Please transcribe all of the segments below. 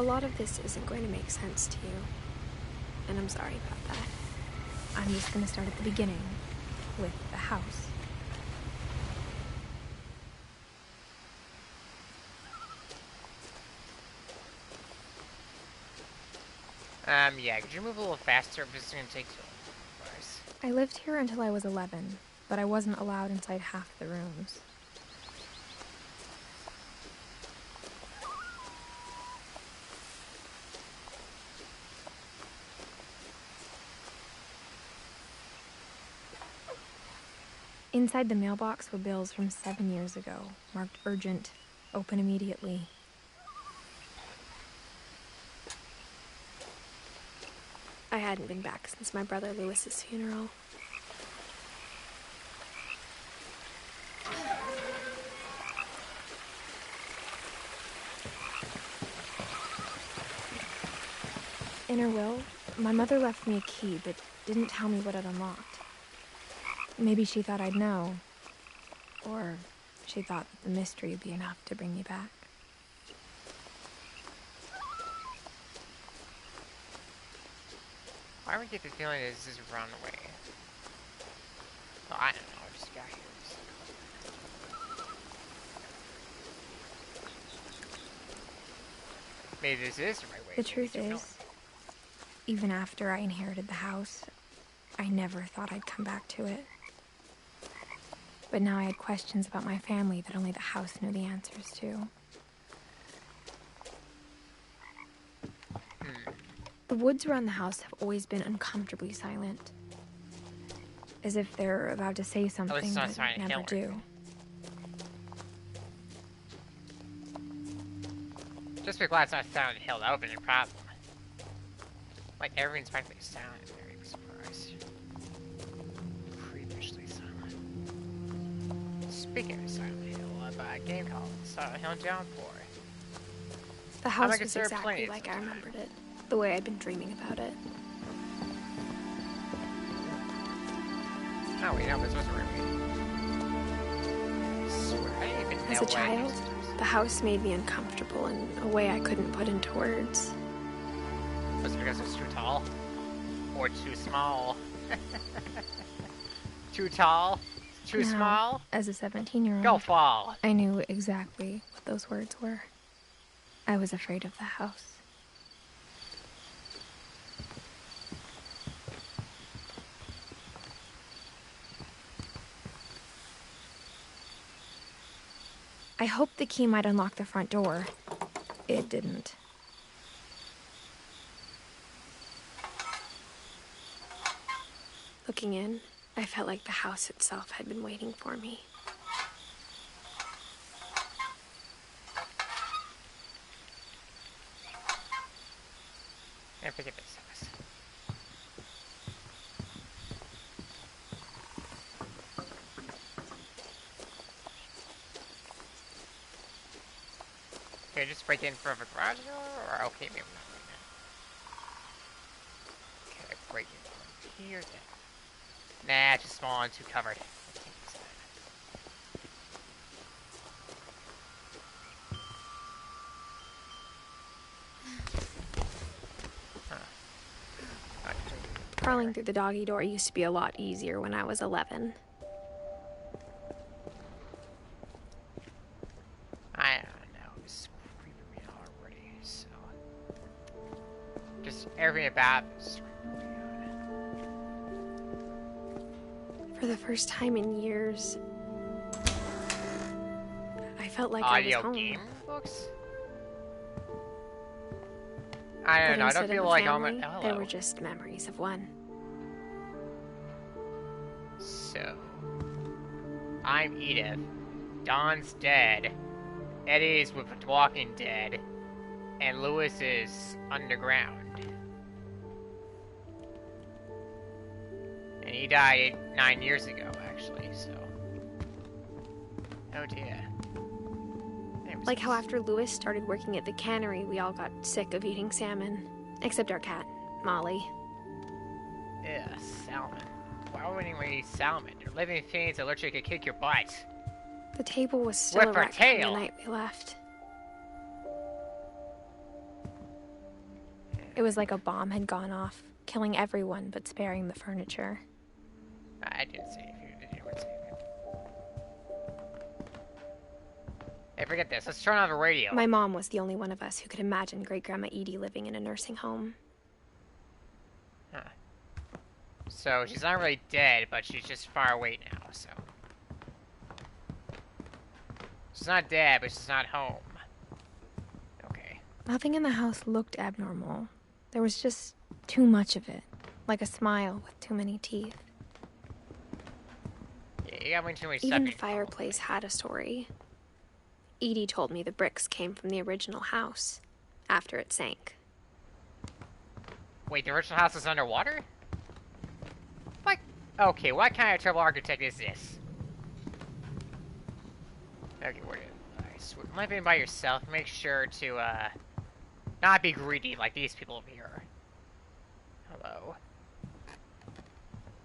A lot of this isn't going to make sense to you, and I'm sorry about that. I'm just going to start at the beginning, with the house. Yeah, could you move a little faster? This is gonna take too long. I lived here until I was 11, but I wasn't allowed inside half the rooms. Inside the mailbox were bills from 7 years ago, marked urgent, open immediately. I hadn't been back since my brother Lewis's funeral. In her will, my mother left me a key, but didn't tell me what it unlocked. Maybe she thought I'd know. Or she thought that the mystery would be enough to bring me back. Why would I get the feeling this is a runaway? Well, I don't know, I just got here. Maybe this is the right way. The truth is, even after I inherited the house, I never thought I'd come back to it. But now I had questions about my family that only the house knew the answers to. The woods around the house have always been uncomfortably silent. As if they're about to say something but never do. Just be glad it's not Silent Hill. That would have been a problem. Like, everything's practically silent. Very surprised. Freakishly silent. Speaking of Silent Hill, a game called Silent Hill Downpour. The house was exactly like I remembered it. The way I'd been dreaming about it. Oh, wait, no, this was a room. As a child, the house made me uncomfortable in a way I couldn't put into words. Was it because it was too tall? Or too small? Too tall? Too small? As a 17-year-old, go fall! I knew exactly what those words were. I was afraid of the house. I hoped the key might unlock the front door. It didn't. Looking in, I felt like the house itself had been waiting for me. I forget this house. Okay, just break in from a garage door, or okay, maybe not right now. Okay, break in from here then. Nah, it's just small and too covered. Crawling through the doggy door used to be a lot easier when I was 11. I don't know, it's creeping me out already, so... Just everything about this creeping me out. For the first time in years, I felt like I was home. Audio game books? I don't know, I don't feel like family, they were just memories of one. So, I'm Edith. Don's dead. Eddie's with The Walking Dead. And Lewis is underground. And he died 9 years ago, actually, so... Oh dear. Like how after Lewis started working at the cannery, we all got sick of eating salmon. Except our cat, Molly. Ugh, salmon. Why would anyone eat salmon? They're living things that literally could kick your butt. The table was still a wreck from the night we left. It was like a bomb had gone off, killing everyone but sparing the furniture. I didn't say if you didn't say it. Hey, forget this. Let's turn on the radio. My mom was the only one of us who could imagine Great-Grandma Edie living in a nursing home. Huh. So she's not really dead, but she's just far away now, so. She's not dead, but she's not home. Okay. Nothing in the house looked abnormal. There was just too much of it, like a smile with too many teeth. Yeah, you got way too many stuff. Even the fireplace had a story. Edie told me the bricks came from the original house, after it sank. Wait, the original house is underwater? Like, okay, what kind of trouble architect is this? Okay, where did I might be by yourself. Make sure to, not be greedy like these people over here. Hello.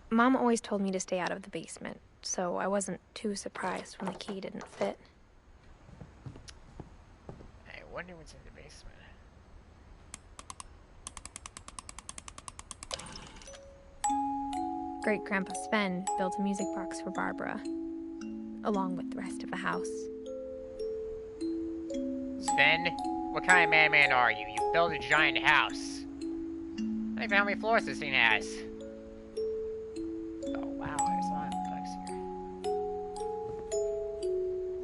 Mom always told me to stay out of the basement, so I wasn't too surprised when the key didn't fit. I wonder what's in the basement. Great-Grandpa Sven built a music box for Barbara, along with the rest of the house. Sven, what kind of madman are you? You built a giant house. I don't even know how many floors this thing has. Oh wow, there's a lot of bugs here.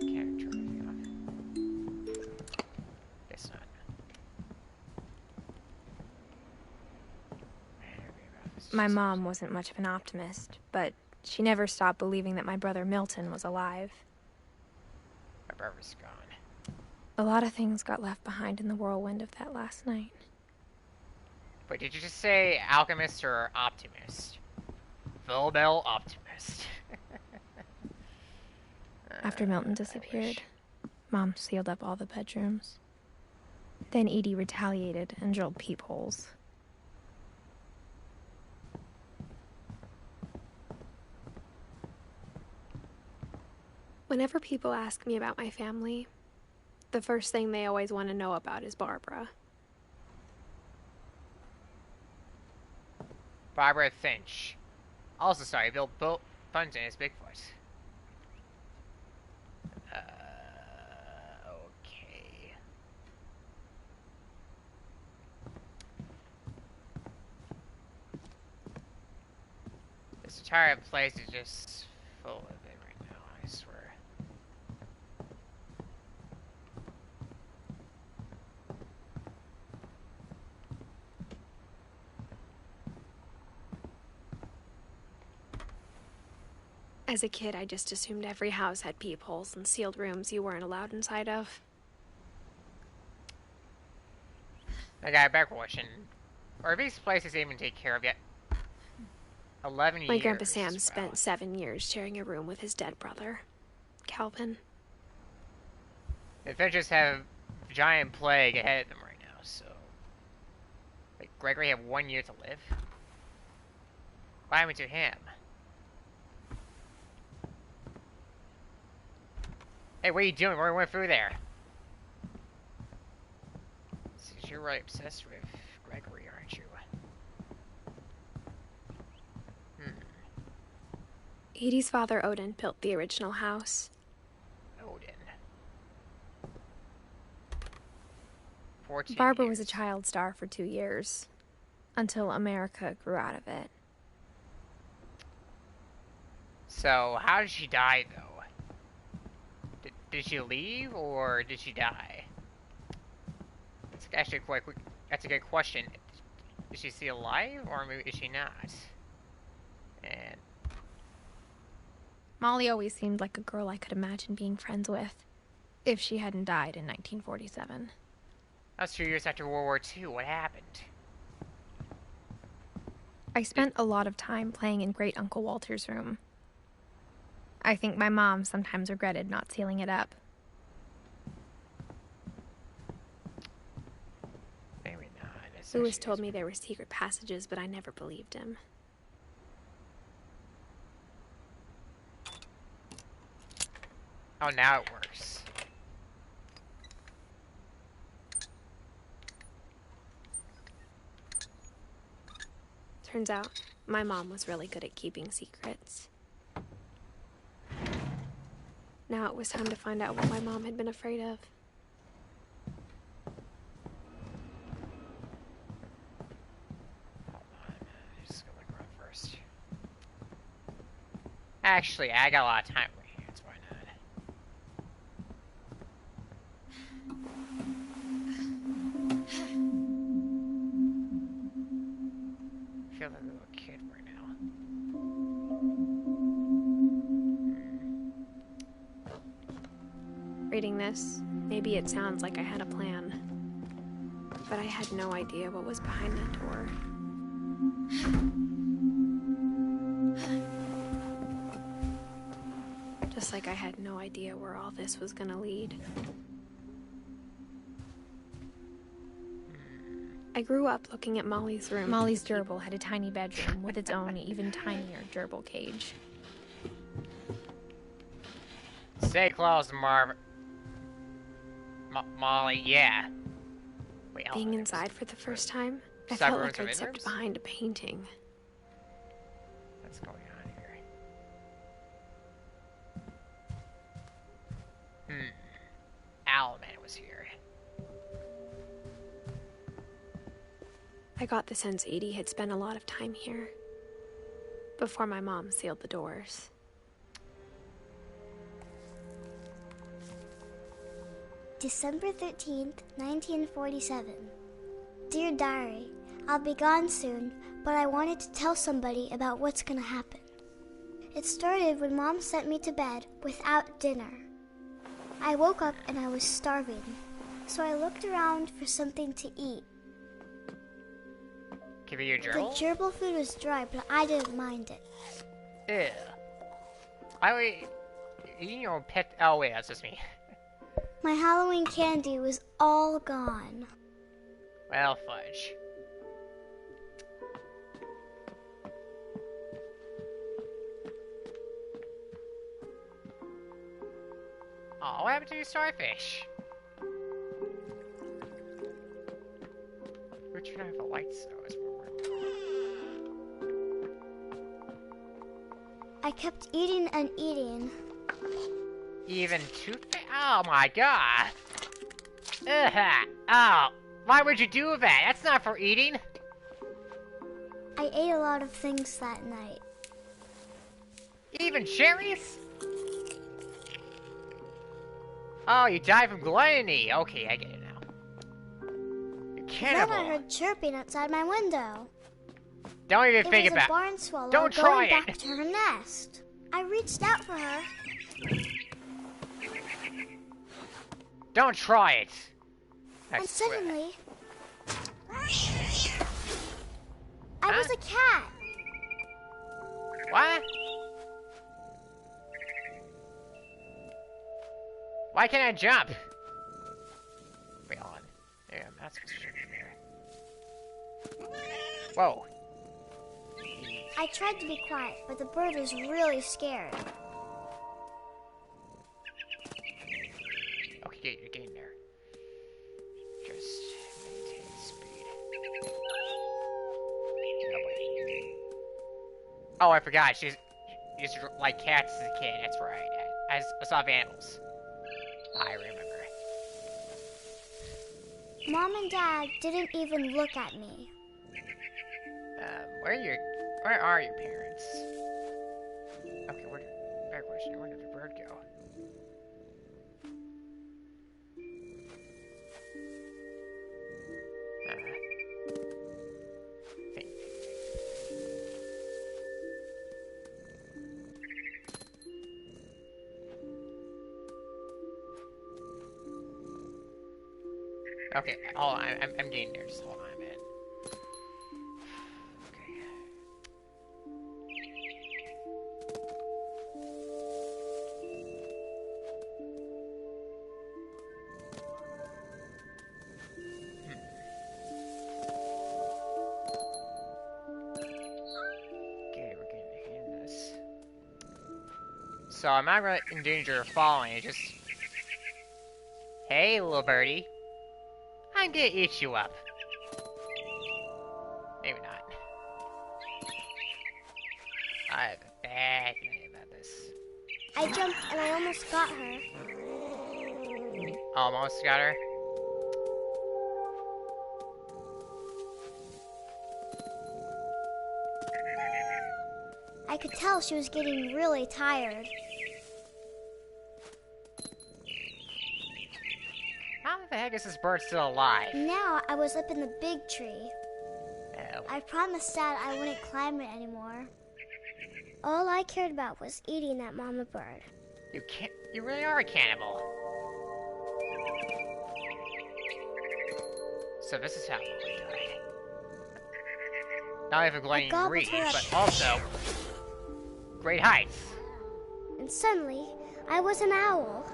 Can't turn anything off. Guess not. My mom wasn't much of an optimist, but she never stopped believing that my brother Milton was alive. My brother's gone. A lot of things got left behind in the whirlwind of that last night. Wait, did you just say alchemist or optimist? Full-bell optimist. After Milton disappeared, Mom sealed up all the bedrooms. Then Edie retaliated and drilled peepholes. Whenever people ask me about my family, the first thing they always want to know about is Barbara. Barbara Finch. Also, sorry, Bill Bunton is Bigfoot. Okay. This entire place is just full of it right now, I swear. As a kid, I just assumed every house had peepholes and sealed rooms you weren't allowed inside of. I got a back question. Are these places even take care of yet? 11 years. My Grandpa Sam spent 7 years sharing a room with his dead brother, Calvin. The Finches have a giant plague ahead of them right now, so... Wait, Gregory have 1 year to live? What happened to him? Hey, what are you doing? We went through there. Since you're really obsessed with Gregory, aren't you? Edie's father, Odin, built the original house. Odin. 14 Barbara years. was a child star for 2 years, until America grew out of it. So, how did she die, though? Did she leave, or did she die? That's actually quite quick. That's a good question. Is she still alive, or maybe is she not? And Molly always seemed like a girl I could imagine being friends with, if she hadn't died in 1947. that was 2 years after World War II. What happened? I spent a lot of time playing in Great Uncle Walter's room. I think my mom sometimes regretted not sealing it up. Maybe not. Lewis told me there were secret passages, but I never believed him. Oh, now it works. Turns out, my mom was really good at keeping secrets. Now it was time to find out what my mom had been afraid of. Hold on, I'm just gonna look around first. Actually, I got a lot of time on my hands, why not? I feel like a little kid right now. Reading this, maybe it sounds like I had a plan. But I had no idea what was behind that door. Just like I had no idea where all this was gonna lead. I grew up looking at Molly's room. Molly's gerbil had a tiny bedroom with its own even tinier gerbil cage. Stay close, Molly, yeah. Wait, Being inside for the first time, I Side felt rooms like or I'd stepped bedrooms? behind a painting. What's going on here? Owlman was here. I got the sense Edie had spent a lot of time here. Before my mom sealed the doors. December 13th, 1947. Dear Diary, I'll be gone soon, but I wanted to tell somebody about what's gonna happen. It started when Mom sent me to bed without dinner. I woke up and I was starving, so I looked around for something to eat. Give me your The gerbil? gerbil food was dry, but I didn't mind it. Ew. I wait. You know, pet. Oh, wait, that's just me. My Halloween candy was all gone. Well, fudge. Oh, what happened to your starfish? We're trying to have the lights, though, as we're I kept eating and eating. even toothpaste. Oh my god! Ugh. Oh, why would you do that? That's not for eating. I ate a lot of things that night. Even cherries? Oh, you died from gluttony. Okay, I get it now. You're Then cannibal. I heard chirping outside my window. Don't even think It was about a barn swallow Don't try going it. back to her nest. I reached out for her. Don't try it. I And swear. suddenly, I was a cat. What? Why can't I jump? Wait, hold on. Yeah, I'm not supposed to jump in there. Whoa. I tried to be quiet, but the bird was really scared. Okay, you're getting there. Just maintain speed. Oh, I forgot. She used to like cats as a kid. That's right. As a stuffed animals. I remember. Mom and Dad didn't even look at me. Where are your parents? Okay, better question. Where did the bird go? Think. Okay, hold on. I'm getting there. Just hold on a minute. Okay. Okay, we're getting to hand this. So I'm not really in danger of falling. It's just, hey, little birdie. I'm gonna eat you up. Maybe not. I have a bad feeling about this. I jumped and I almost got her. Almost got her. I could tell she was getting really tired. How the heck is this bird still alive? Now I was up in the big tree. Oh. I promised Dad I wouldn't climb it anymore. All I cared about was eating that mama bird. You really are a cannibal. So this is how we die. Not even glowing green, but also great heights. And suddenly, I was an owl.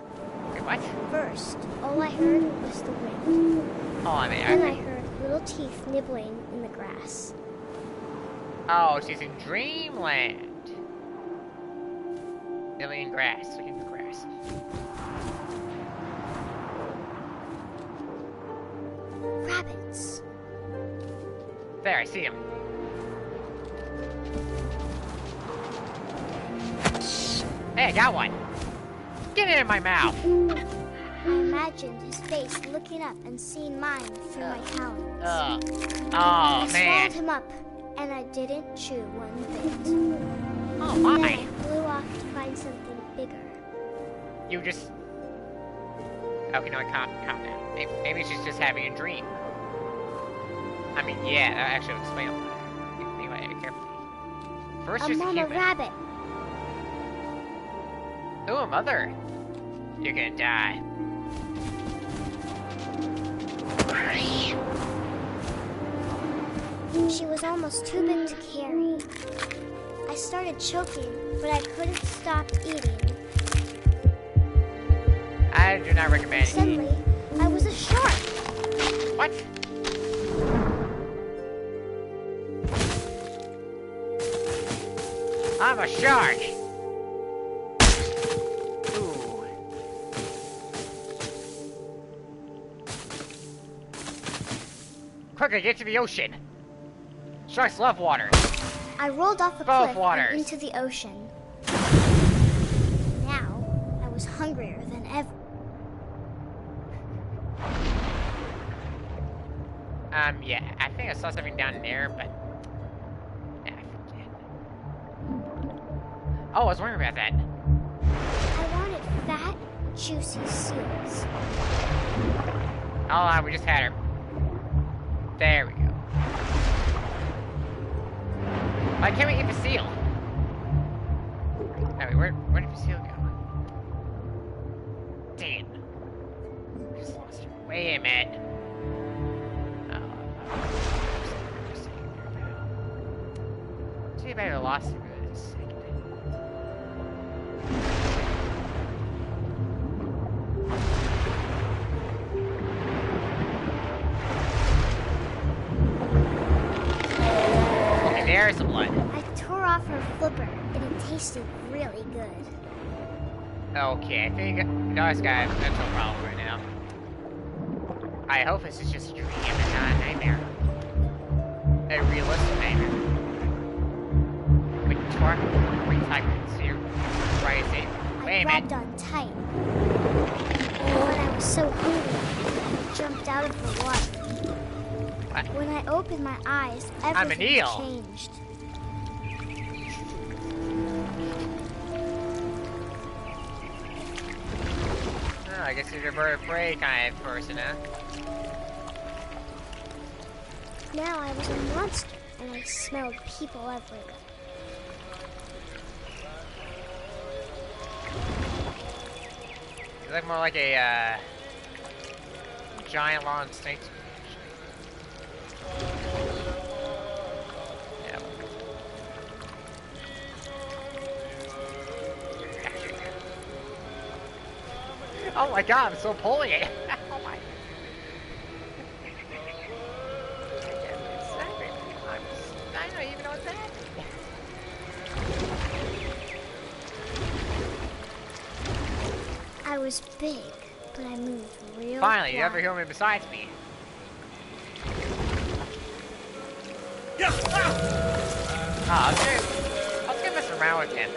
Wait, what? First, all I heard was the wind. Oh, I mean, Then I heard little teeth nibbling in the grass. Oh, she's in dreamland. Nibbling in grass, looking for grass. Rabbits. There, I see him. Hey, I got one. Get it in my mouth. I imagined his face looking up and seeing mine through my talons. Oh, I man. swallowed him up, and I didn't chew one bit. Oh, Then my. I flew off to find something bigger. You just... Okay, no, calm down. Maybe she's just having a dream. I mean, yeah, that actually would explain a lot. Anyway, carefully. First, A just a mama human. rabbit. Ooh, a mother. You're gonna die. She was almost too big to carry. I started choking, but I couldn't stop eating. I do not recommend it. Suddenly, I was a shark. What? I'm a shark! Ooh. Quicker, get to the ocean! Sharks love water. I rolled off a Both cliff waters. and into the ocean. Now, I was hungrier than ever. Yeah, I think I saw something down there, but... Yeah, I forget. Oh, I was wondering about that. I wanted fat, juicy seals. Oh, we just had her. There we go. Why can't we eat the seal? Wait, where did the seal go? Damn. I just lost her. Wait a minute. See if I ever lost her for a second. Okay, there's the blood. I tore off her flipper, and it tasted really good. Okay, I think this guy has a mental problem right now. I hope this is just a dream and not a nightmare. A realistic nightmare. With torque, retype, zero, rising. Wait I a grabbed minute. on tight. When I was so hungry, I jumped out of the water. What? When I opened my eyes, I'm an everything eel. changed. Oh, I guess you're a bird of prey kind of person, huh? Now I was a monster, and I smelled people everywhere. You look more like a, giant long snake to me, actually. Yeah. Oh my god, I'm so pulling it! Oh my... I don't even know what's happening. I was big, but I moved real Finally, you have a quiet. human besides me. Oh, I was gonna mess around with him.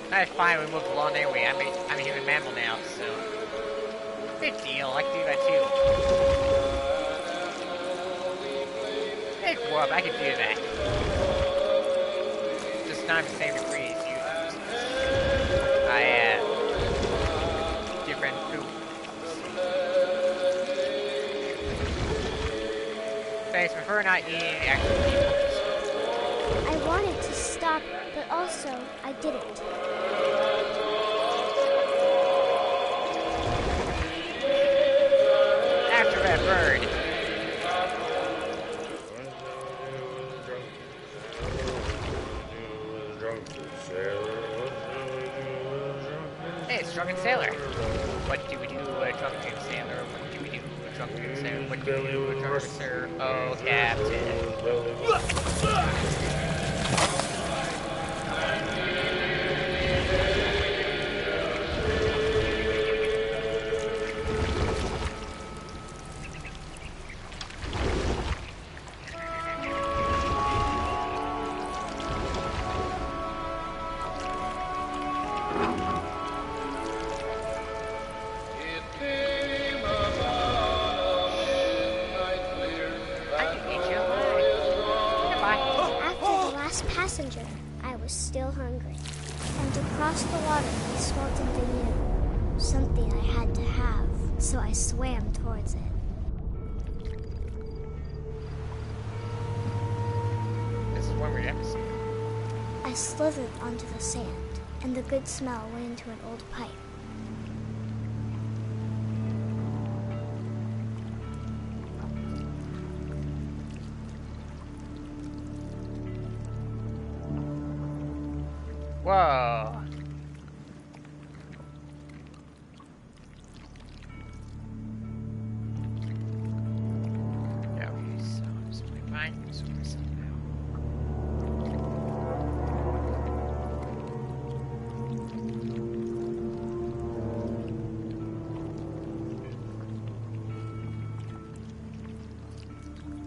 That's fine, we moved along anyway. I'm a human mammal now, so... Big deal, I can do that too. Big whoop, I can do that. Just not the same degree as you. I have different food. Thanks for not eating actual people. I wanted to stop, but also I didn't. After that bird. Hey, it's Drunken Sailor. What do we do, Drunken Sailor? What do we do, Drunken Sailor? What do we do, Drunken Sailor? Oh, Captain. Passenger, I was still hungry. And across the water, I smelled something new. Something I had to have, so I swam towards it. This is one weird episode. I slithered onto the sand, and the good smell went into an old pipe. Whoa. Okay, so just remind me somehow.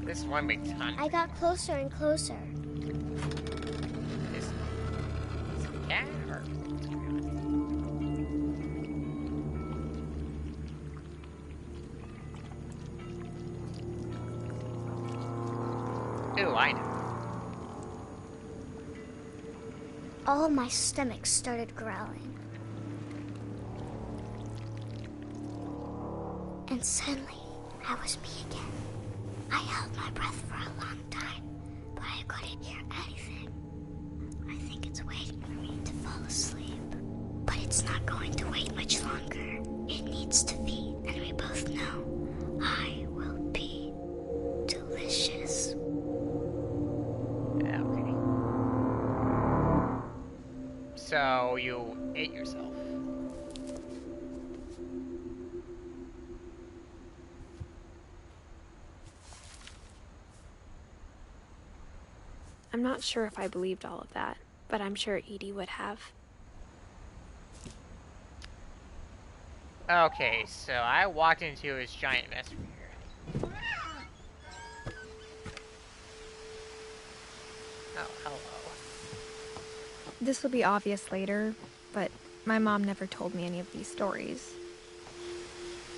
This one makes ton. I got closer and closer. Yeah, or ooh, I know. All of my stomach started growling. And suddenly, I was me again. I held my breath for a long time, but I couldn't hear anything. I think it's waiting for me to fall asleep. But it's not going to wait much longer. It needs to be, and we both know I will be delicious. Okay. So you ate yourself. I'm not sure if I believed all of that, but I'm sure Edie would have. Okay, so I walked into his giant mess from here. Oh, hello. This will be obvious later, but my mom never told me any of these stories.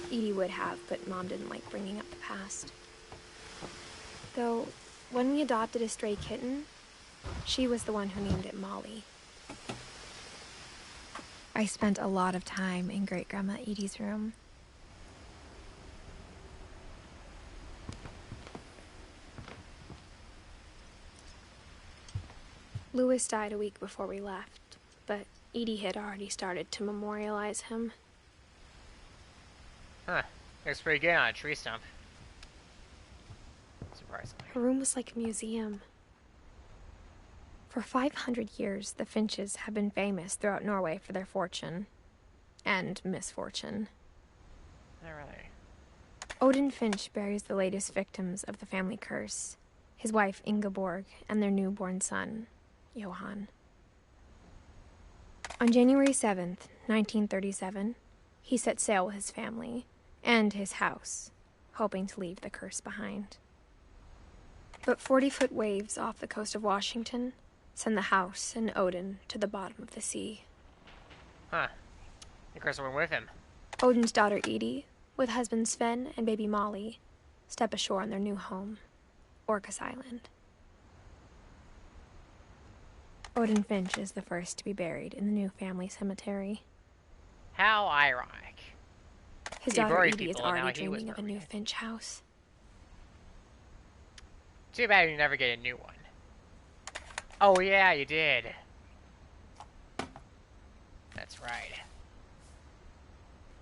Edie would have, but Mom didn't like bringing up the past. Though, when we adopted a stray kitten, she was the one who named it Molly. I spent a lot of time in Great-Grandma Edie's room. Louis died a week before we left, but Edie had already started to memorialize him. Huh. Looks pretty good on a tree stump. Surprisingly. Her room was like a museum. For 500 years, the Finches have been famous throughout Norway for their fortune. And misfortune. Not really. Odin Finch buries the latest victims of the family curse. His wife Ingeborg and their newborn son, Johan. On January 7th, 1937, he set sail with his family and his house, hoping to leave the curse behind. But 40-foot waves off the coast of Washington Send the house and Odin to the bottom of the sea. Huh. The girls went with him. Odin's daughter Edith, with husband Sven and baby Molly, step ashore on their new home, Orcas Island. Odin Finch is the first to be buried in the new family cemetery. How ironic. His He daughter buried Edith is people, and now already he was dreaming of a new buried. Finch house. Too bad you never get a new one. Oh yeah, you did. That's right.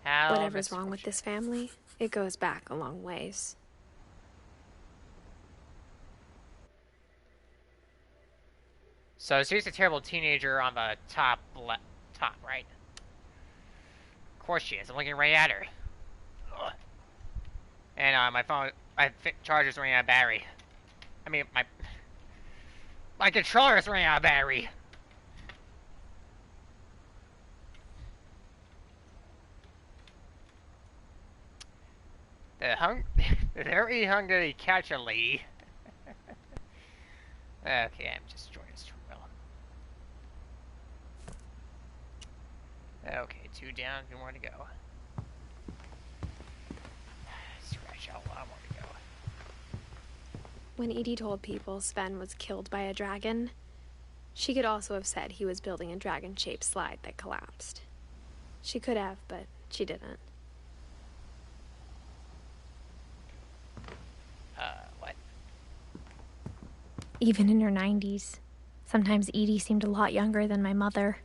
How Whatever's wrong with this family, it goes back a long ways. So she's a terrible teenager on the top, right? Of course she is. I'm looking right at her. Ugh. And my phone, my charger's running out of battery. I mean, my controller's running out of battery. The very hungry catch a lady. Okay, I'm just enjoying this well. Okay, 2 down, 2 more to go. Scratch out a lot more to go. When Edie told people Sven was killed by a dragon, she could also have said he was building a dragon-shaped slide that collapsed. She could have, but she didn't. What? Even in her 90s, sometimes Edie seemed a lot younger than my mother.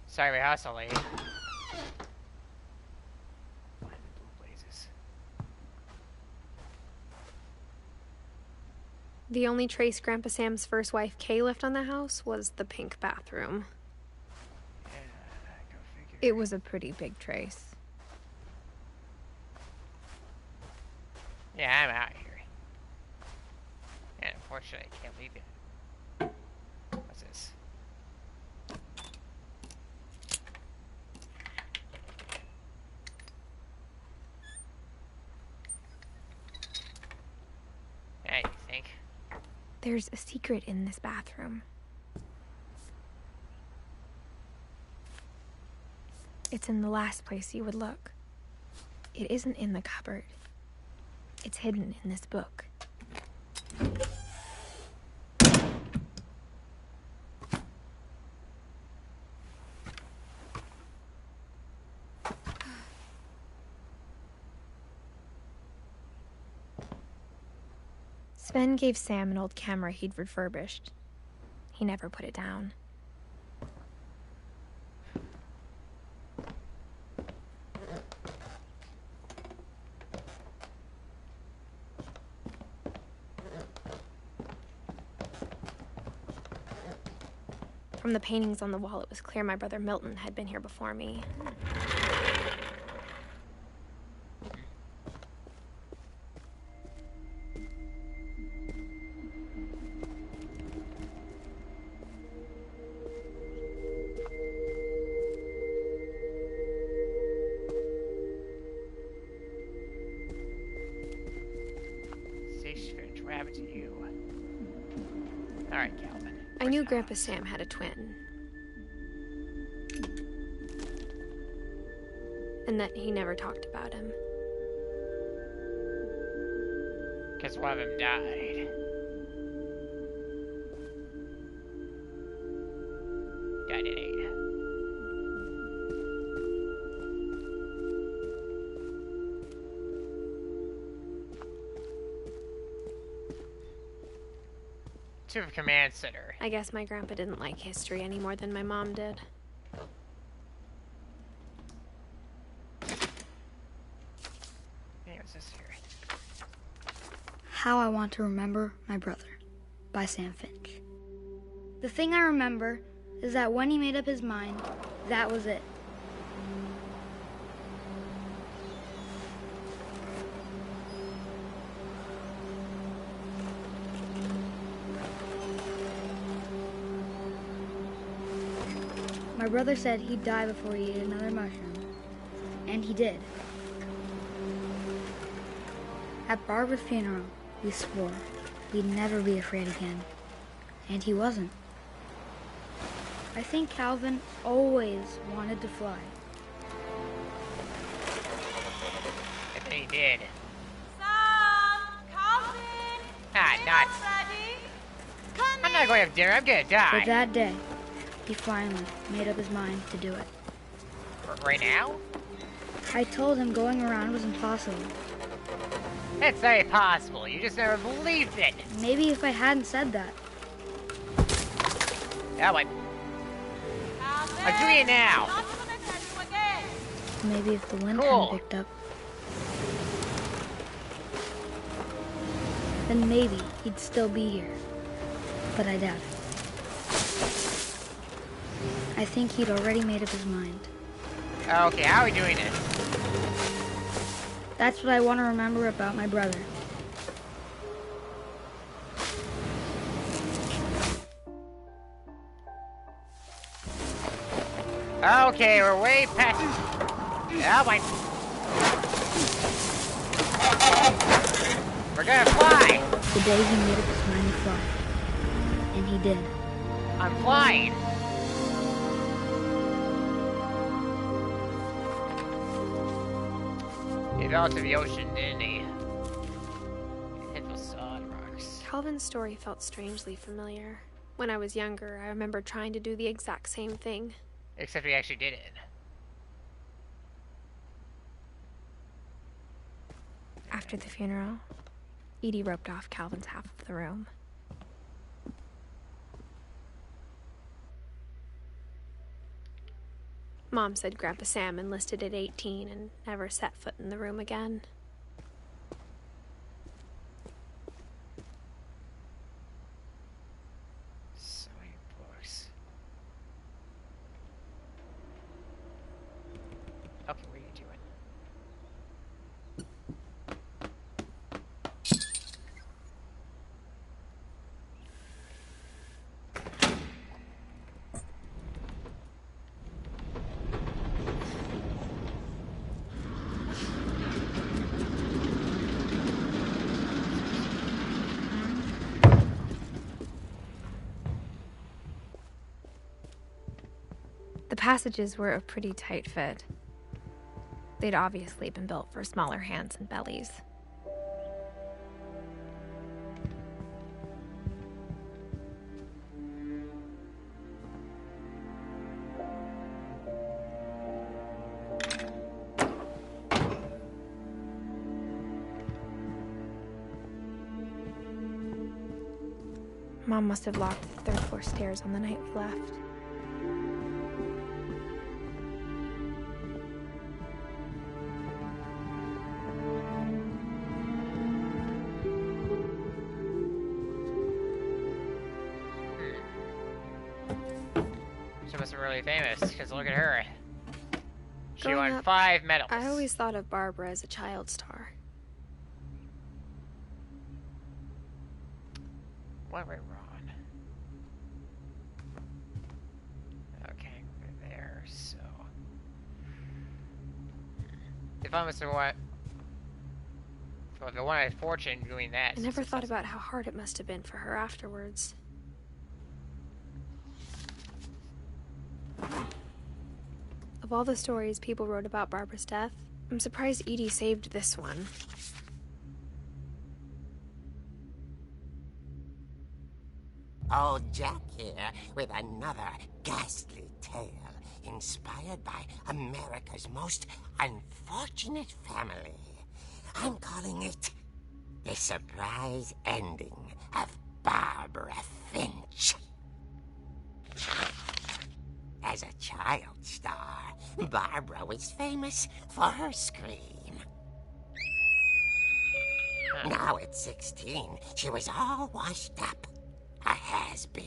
Sorry, hustle, lady. Blue blazes. The only trace Grandpa Sam's first wife Kay left on the house was the pink bathroom. Yeah, go figure. It was a pretty big trace. Yeah, I'm out of here. And unfortunately, I can't leave it. What's this? Yeah, you think? There's a secret in this bathroom. It's in the last place you would look. It isn't in the cupboard. It's hidden in this book. Sven gave Sam an old camera he'd refurbished. He never put it down. From the paintings on the wall, it was clear my brother Milton had been here before me. Rabbit to you. Alright, Calvin. I knew Grandpa Sam had a twin. And that he never talked about him. Because one of them died. Died at 8. To the command center. I guess my grandpa didn't like history any more than my mom did. Hey, what's this here? How I Want to Remember My Brother by Sam Finch. The thing I remember is that when he made up his mind, that was it. My brother said he'd die before he ate another mushroom, and he did. At Barbara's funeral, we swore we'd never be afraid again. And he wasn't. I think Calvin always wanted to fly. And then he did. Calvin! Ah, nuts. I'm not going to have dinner. I'm gonna die. But that day, he finally made up his mind to do it. Right now? I told him going around was impossible. It's very possible. You just never believed it. Maybe if I hadn't said that. That way. I'm doing it now. Maybe if the wind Cool. hadn't picked up. Then maybe he'd still be here. But I doubt it. I think he'd already made up his mind. Okay, how are we doing this? That's what I want to remember about my brother. Okay, we're way past... Oh my... We're gonna fly! The day he made up his mind to fly. And he did. I'm flying! He fell into the ocean, didn't he? He hit those solid rocks. Calvin's story felt strangely familiar. When I was younger, I remember trying to do the exact same thing. Except we actually did it. After the funeral, Edie roped off Calvin's half of the room. Mom said Grandpa Sam enlisted at 18 and never set foot in the room again. So many books. Okay, what are you doing? The passages were a pretty tight fit. They'd obviously been built for smaller hands and bellies. Mom must have locked the third floor stairs on the night we left. She must be really famous, because look at her. She Growing won up, 5 medals. I always thought of Barbara as a child star. What went wrong? Okay, we're there, so... If I was to what? Well, if I wanted fortune doing that... I never thought about how hard it must have been for her afterwards. Of all the stories people wrote about Barbara's death, I'm surprised Edie saved this one. Old Jack here with another ghastly tale inspired by America's most unfortunate family. I'm calling it The Surprise Ending of Barbara Finch. As a child star, Barbara was famous for her scream. Now at 16, she was all washed up. A has-been.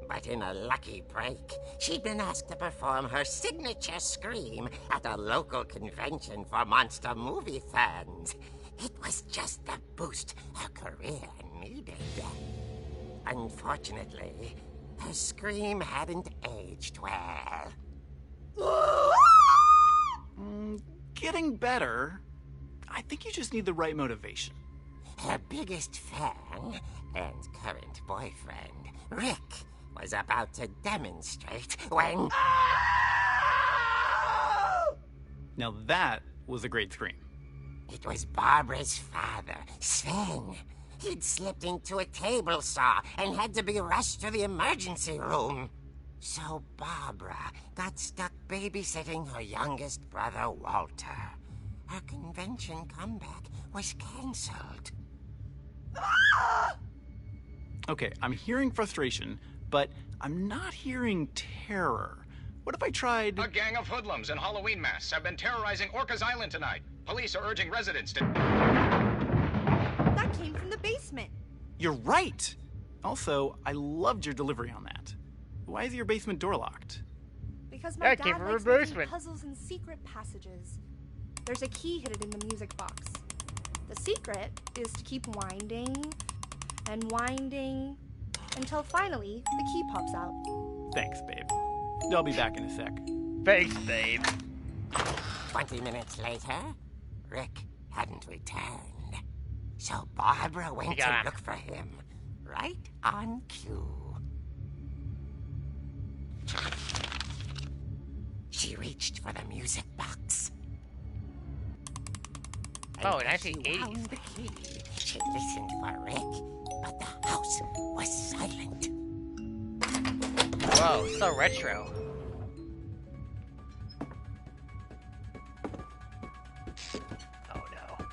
But in a lucky break, she'd been asked to perform her signature scream at a local convention for monster movie fans. It was just the boost her career needed. Unfortunately, her scream hadn't aged well. Getting better. I think you just need the right motivation. her biggest fan and current boyfriend, Rick, was about to demonstrate when... Now that was a great scream. It was Barbara's father, Sven. He'd slipped into a table saw and had to be rushed to the emergency room. So Barbara got stuck babysitting her youngest brother, Walter. Her convention comeback was cancelled. Okay, I'm hearing frustration, but I'm not hearing terror. What if I tried... A gang of hoodlums in Halloween masks have been terrorizing Orcas Island tonight. Police are urging residents to... That came from the basement. You're right! Also, I loved your delivery on that. Why is your basement door locked? Because my That came dad from likes her making basement. puzzles and secret passages. There's a key hidden in the music box. The secret is to keep winding and winding until finally the key pops out. Thanks, babe. I'll be back in a sec. Thanks, babe. 20 minutes later, Rick hadn't returned. So Barbara went to look for him, right on cue. She reached for the music box. Oh, And as she 1980s. wound the key, she listened for Rick, but the house was silent. Whoa, so retro. Oh no.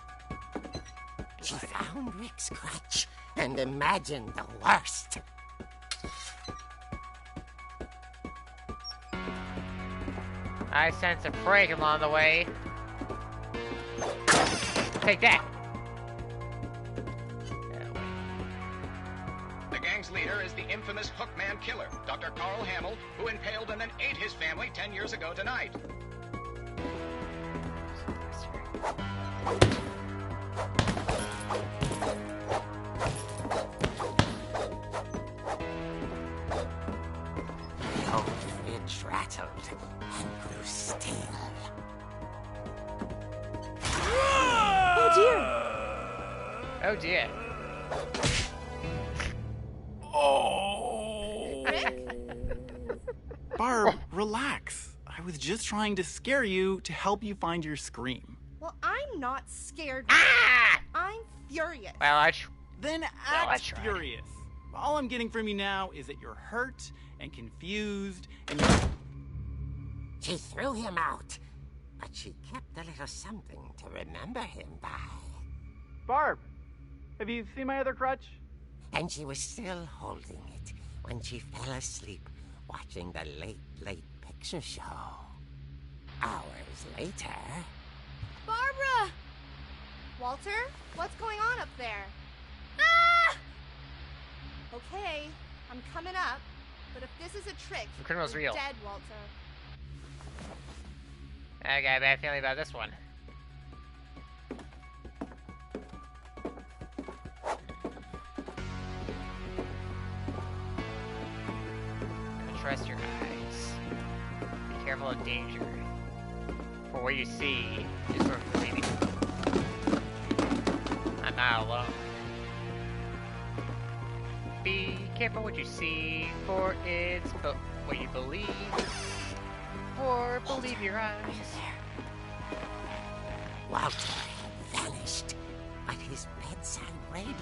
She found Rick's crutch and imagined the worst. I sense a prank along the way. Take that! The gang's leader is the infamous Hookman killer, Dr. Carl Hamill, who impaled and then ate his family 10 years ago tonight. The old fridge rattled and grew still. Oh dear! Oh dear. Oh! Barb, relax. I was just trying to scare you to help you find your scream. Well, I'm not scared. Ah! I'm furious. Well, Then I act tried. furious. All I'm getting from you now is that you're hurt and confused and She threw him out, but she kept a little something to remember him by. Barb, have you seen my other crutch? And she was still holding it when she fell asleep watching the late picture show. Hours later... Barbara! Walter, what's going on up there? Ah! Okay, I'm coming up, but if this is a trick, The criminal's you're real. dead, Walter. I got a bad feeling about this one. Don't trust your eyes. Be careful of danger. For what you see is worth believing. I'm not alone. Be careful what you see, for it's what you believe. Or believe your eyes. Walter had vanished, but his bedside radio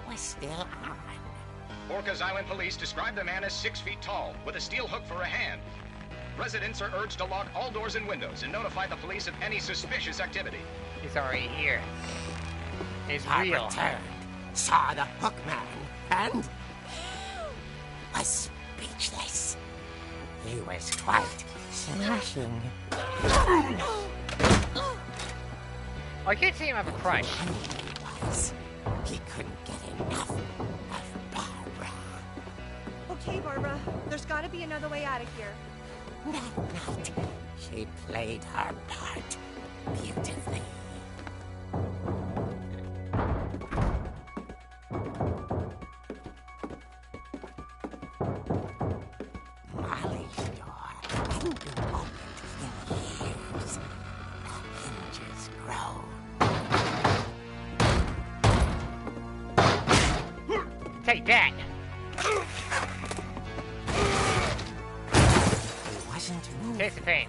was still on. Orcas Island police describe the man as 6 feet tall, with a steel hook for a hand. Residents are urged to lock all doors and windows and notify the police of any suspicious activity. He's already here. He's Barbara real. turned, saw the hook man, and was speechless. He was quite smashing. I can't see him have a crutch. He couldn't get enough of Barbara. Okay, Barbara, there's gotta be another way out of here. That night, she played her part beautifully. Molly's door hadn't been opened in years. The hinges groaned. Take that! He wasn't moving. Taste the pain.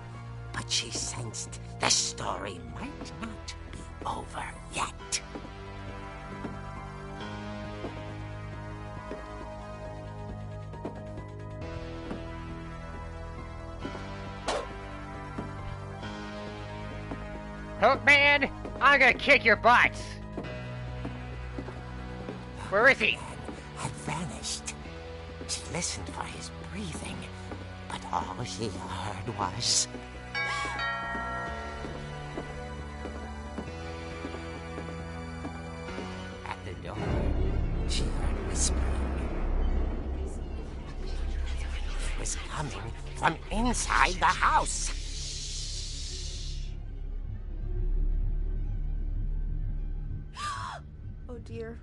But she sensed the story might not be over yet. Hookman, I'm gonna kick your butts! Where is he? Had vanished. She listened for his breathing, but all she heard was... At the door, she heard whispering. It was coming from inside the house. Oh dear.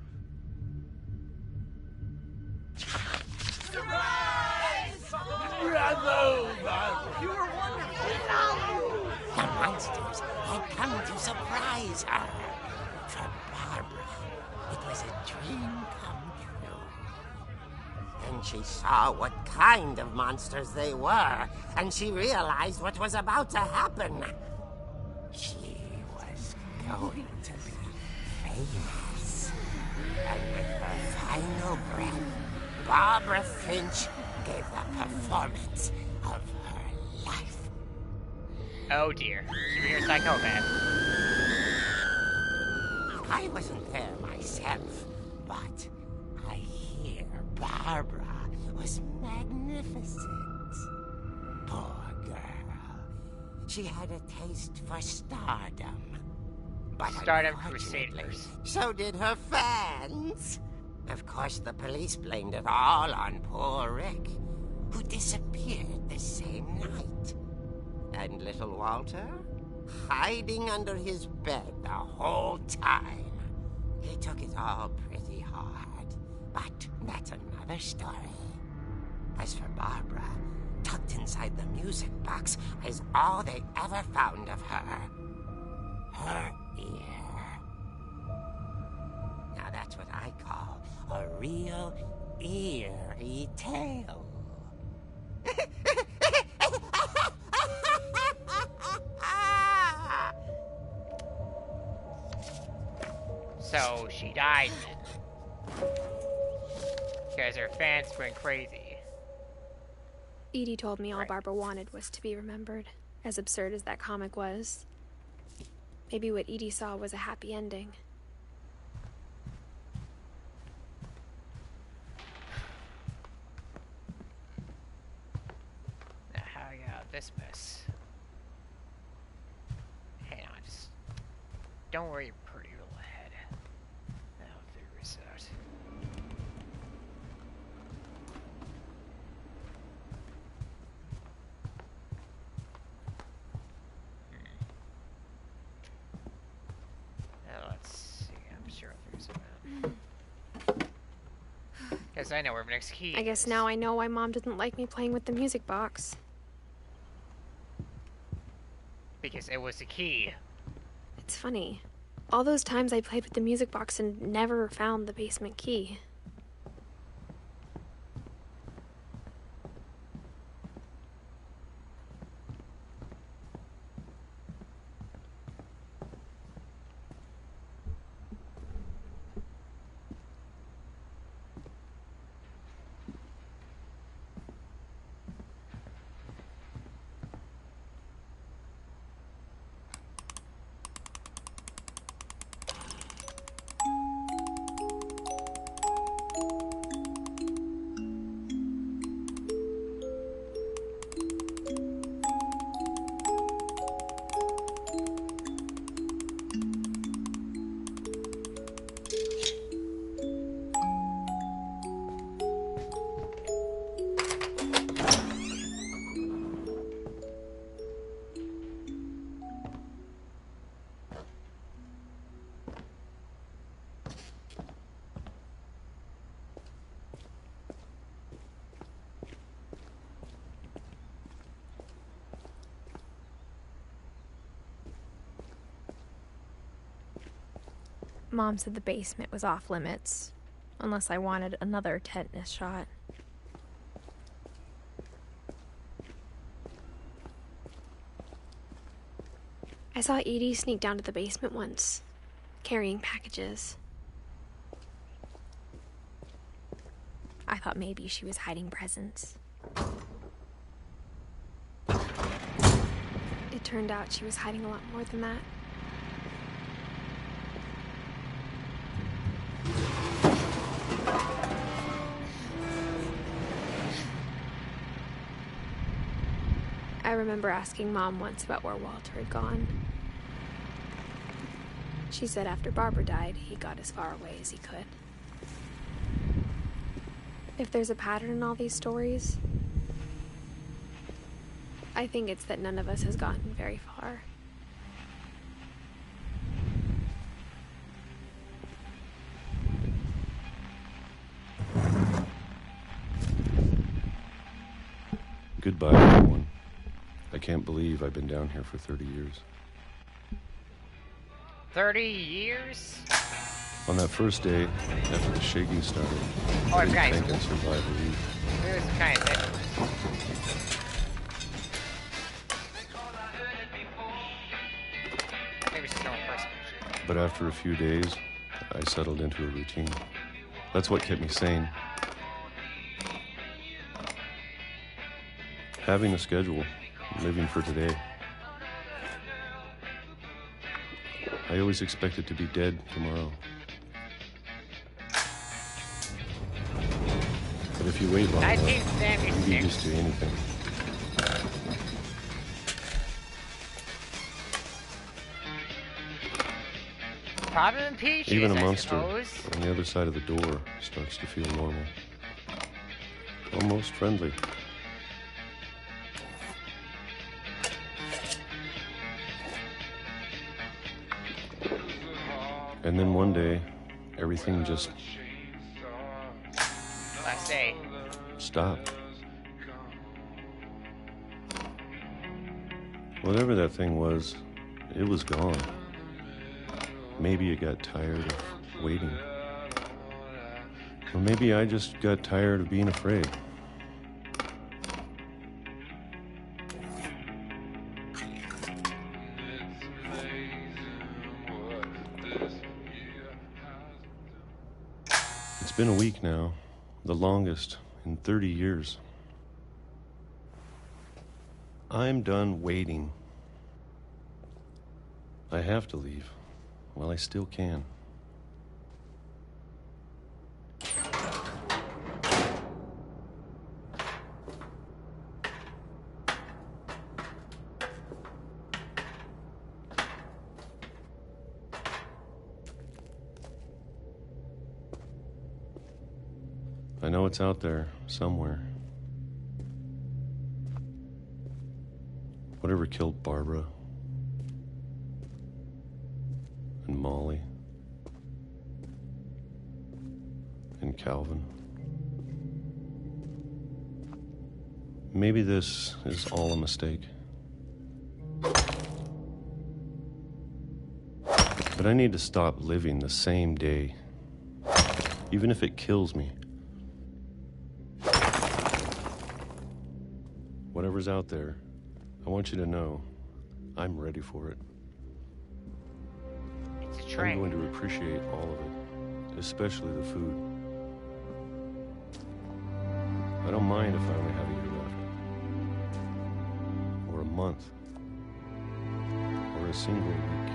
The monsters had come to surprise her. For Barbara, it was a dream come true. Then she saw what kind of monsters they were, and she realized what was about to happen. She was going to be famous. And with her final breath, Barbara Finch gave the performance of her life. Oh dear. You're a psychopath. I wasn't there myself, but I hear Barbara was magnificent. Poor girl. She had a taste for stardom. But Stardom unfortunately, Crusaders. so did her fans. Of course, the police blamed it all on poor Rick, who disappeared the same night. And little Walter, hiding under his bed the whole time. He took it all pretty hard, but that's another story. As for Barbara, tucked inside the music box is all they ever found of her. Her ear. Now that's what I call a real eerie tale. So she died then. Because her fans went crazy. Edie told me all Right. Barbara wanted was to be remembered, as absurd as that comic was. Maybe what Edie saw was a happy ending. Now how I got out of this mess? Hang on, just don't worry your pretty little head. I'll figure this out. Now let's see, I'm sure I'll figure something out. Guess I know where my next key I guess is. now I know why Mom didn't like me playing with the music box. Because it was the key. It's funny. All those times I played with the music box and never found the basement key. Mom said the basement was off limits. Unless I wanted another tetanus shot. I saw Edie sneak down to the basement once, carrying packages. I thought maybe she was hiding presents. It turned out she was hiding a lot more than that. I remember asking Mom once about where Walter had gone. She said after Barbara died, he got as far away as he could. If there's a pattern in all these stories, I think it's that none of us has gotten very far. Goodbye, everyone. I can't believe I've been down here for 30 years. 30 years? On that first day, after the shaking started, I didn't forgot. think I'd survive a week. It was kind of dead. Maybe she's not a person. But after a few days, I settled into a routine. That's what kept me sane. Having a schedule, living for today. I always expected to be dead tomorrow. But if you wait long enough, you can be used to anything. Problem peaches, Even a I monster suppose. on the other side of the door starts to feel normal. Almost friendly. And then one day, everything just Last day. stopped. Whatever that thing was, it was gone. Maybe it got tired of waiting. Or maybe I just got tired of being afraid. It's been a week now, the longest in 30 years. I'm done waiting. I have to leave while I still can. I know it's out there somewhere. Whatever killed Barbara and Molly and Calvin. Maybe this is all a mistake. But I need to stop living the same day, even if it kills me. Whatever's out there, I want you to know I'm ready for it. It's a train. I'm going to appreciate all of it, especially the food. I don't mind if I only have a year left, or a month, or a single week.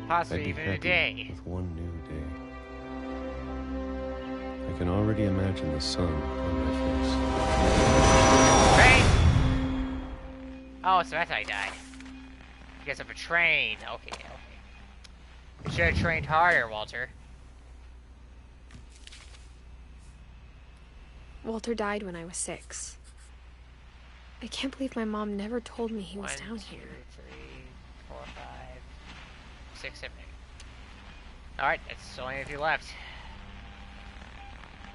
Possibly I'd be even a happy day. with one new day. I can already imagine the sun on my face. Train! Oh, so that's how he died. Because of a train. Okay, okay. You should have trained harder, Walter. Walter died when I was 6. I can't believe my mom never told me he was 1, down 2, here. 3, 4, 5, 6, 7, 8. Alright, that's only a few left.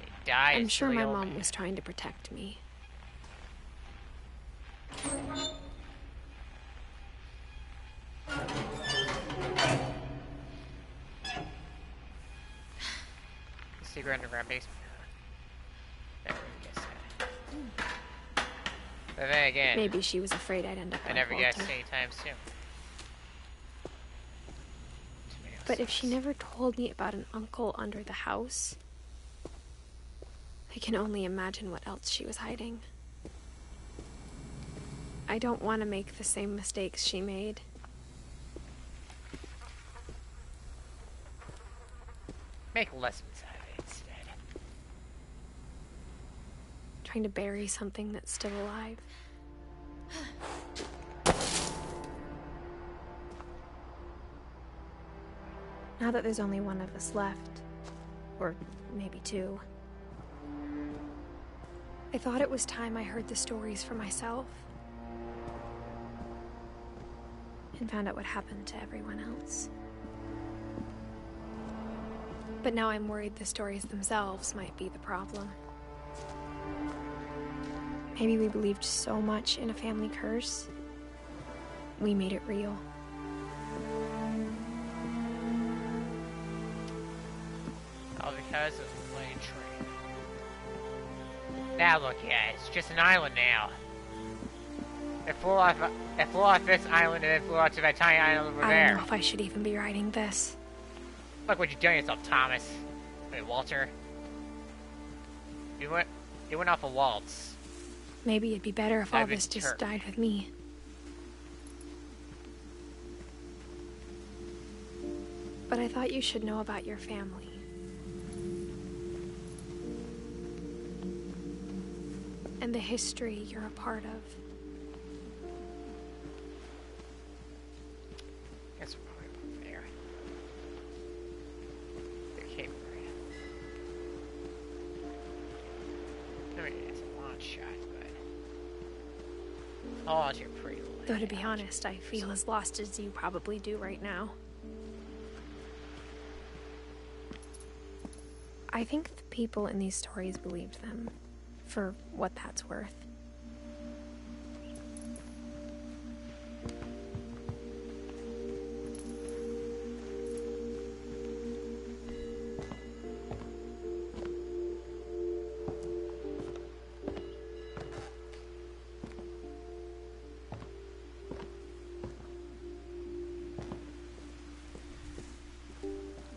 They died. I'm sure my old mom man. was trying to protect me. Secret underground basement. Never guessed that. But then again, Maybe she was afraid I'd end up I like never Walter. guessed anytime soon. But if she never told me about an uncle under the house, I can only imagine what else she was hiding. I don't want to make the same mistakes she made. Make lessons out of it instead. Trying to bury something that's still alive. Now that there's only one of us left, or maybe two, I thought it was time I heard the stories for myself and found out what happened to everyone else. But now I'm worried the stories themselves might be the problem. Maybe we believed so much in a family curse, we made it real. All because of the plane train. Now look at it, it's just an island now. It flew off this island and it flew out to that tiny island over there. I don't know if I should even be writing this. Look what you're doing yourself, Thomas. Wait, Walter. You went off a waltz. Maybe it'd be better if all That'd be this just terrible. died with me. But I thought you should know about your family. And the history you're a part of. Guess we're probably over there. The cave area. I mean, it's a long shot, but hold on to your pretty little Though to be head. honest, I feel as lost as you probably do right now. I think the people in these stories believed them, for what that's worth.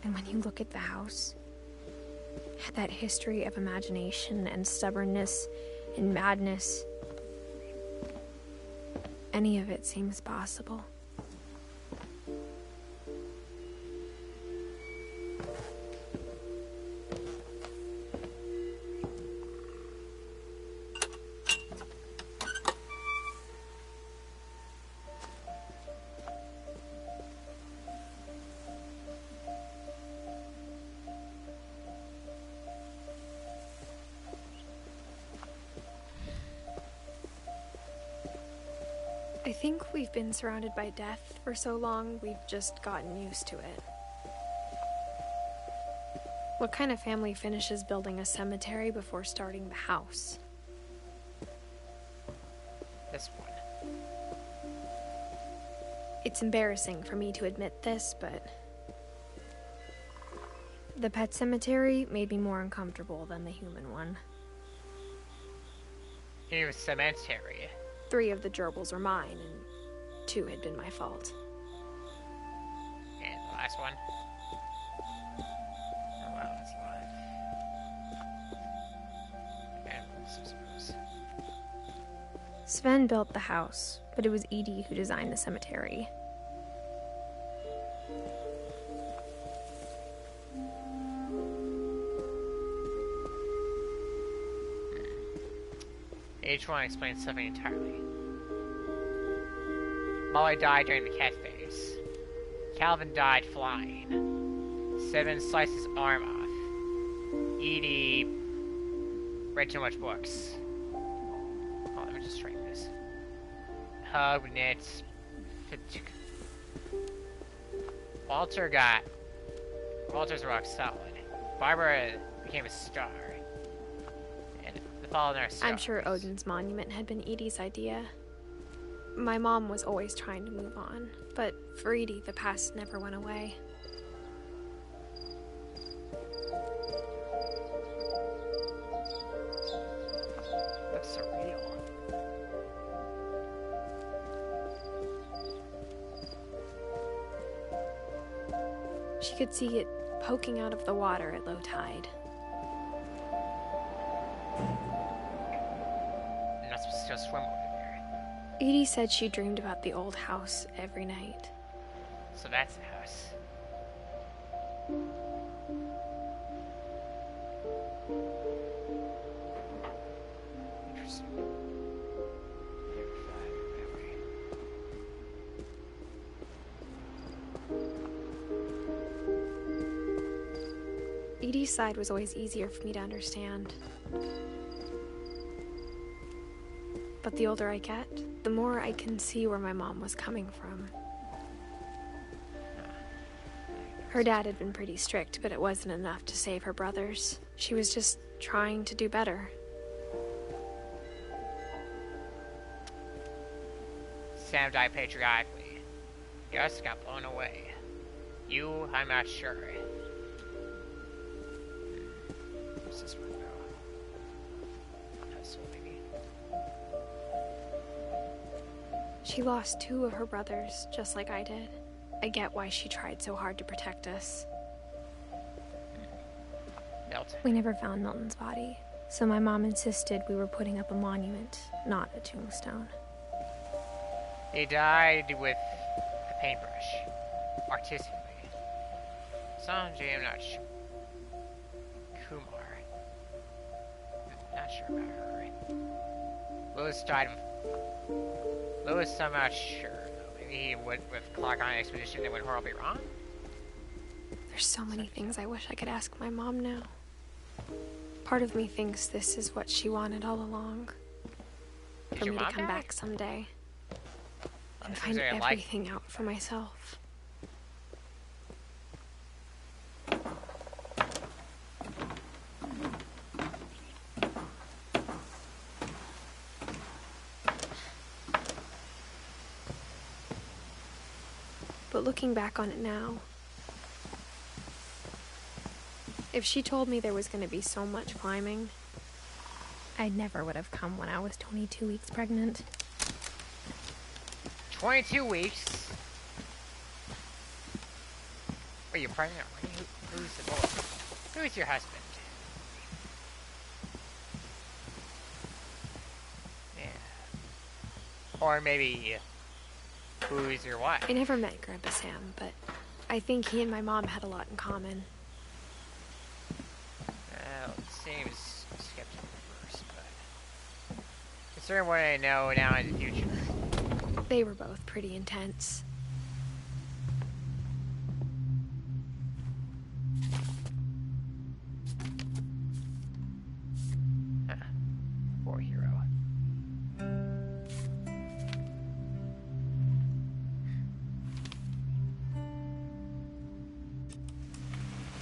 And when you look at the house, that history of imagination and stubbornness and madness, any of it seems possible. I think we've been surrounded by death for so long, we've just gotten used to it. What kind of family finishes building a cemetery before starting the house? This one. It's embarrassing for me to admit this, but the pet cemetery made me more uncomfortable than the human one. It was cemetery. 3 of the gerbils were mine, and 2 had been my fault. And the last one. Oh wow, that's alive. And scissors. Sven built the house, but it was Edith who designed the cemetery. Each one explains something entirely. Molly died during the cat phase. Calvin died flying. Seven sliced his arm off. Edie read too much books. Oh, let me just straighten this. Hug, knit. Walter's rock solid. Barbara became a star. And the fallen are stars. I'm sure Odin's monument had been Edie's idea. My mom was always trying to move on, but for Edie, the past never went away. She could see it poking out of the water at low tide. I'm not supposed to go swim over there. Edie said she dreamed about the old house every night. So that's the house. Interesting. Edie's side was always easier for me to understand. But the older I get, the more I can see where my mom was coming from. Her dad had been pretty strict, but it wasn't enough to save her brothers. She was just trying to do better. Sam died patriotically. Gus got blown away. You, I'm not sure. Where's this one go? This one, maybe. She lost 2 of her brothers, just like I did. I get why she tried so hard to protect us. Milton. We never found Milton's body, so my mom insisted we were putting up a monument, not a tombstone. He died with a paintbrush, artistically. Sanjay, I'm not sure. Kumar. Not sure about her. Lewis died of... Lewis, I'm not sure. Maybe he went with Clark on an expedition that went horribly wrong? There's so many things I wish I could ask my mom now. Part of me thinks this is what she wanted all along. For me to come back someday. And find everything out for myself. But looking back on it now, if she told me there was going to be so much climbing, I never would have come when I was 22 weeks pregnant. 22 weeks? Wait, you're pregnant? Who's the boy? Who's your husband? Yeah. Or maybe... who's your wife? I never met Grandpa Sam, but I think he and my mom had a lot in common. Well, it seems skeptical at first, but... considering what I know now in the future... They were both pretty intense. Poor hero.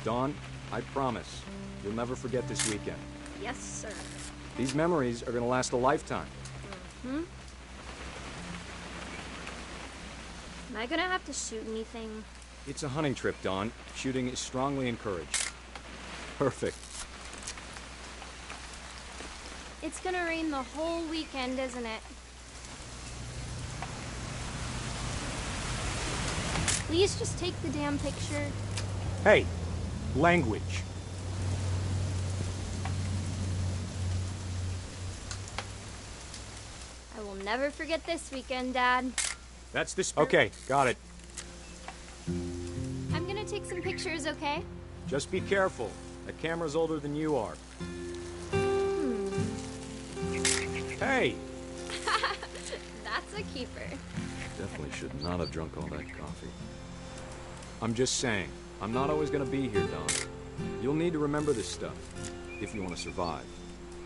Dawn, I promise, you'll never forget this weekend. Yes, sir. These memories are gonna last a lifetime. Hmm? Am I gonna have to shoot anything? It's a hunting trip, Dawn. Shooting is strongly encouraged. Perfect. It's gonna rain the whole weekend, isn't it? Please just take the damn picture. Hey, language. I will never forget this weekend, Dad. That's the spirit. Okay, got it. I'm gonna take some pictures, okay? Just be careful. That camera's older than you are. Hey! That's a keeper. Definitely should not have drunk all that coffee. I'm just saying, I'm not always gonna be here, Dawn. You'll need to remember this stuff, if you want to survive.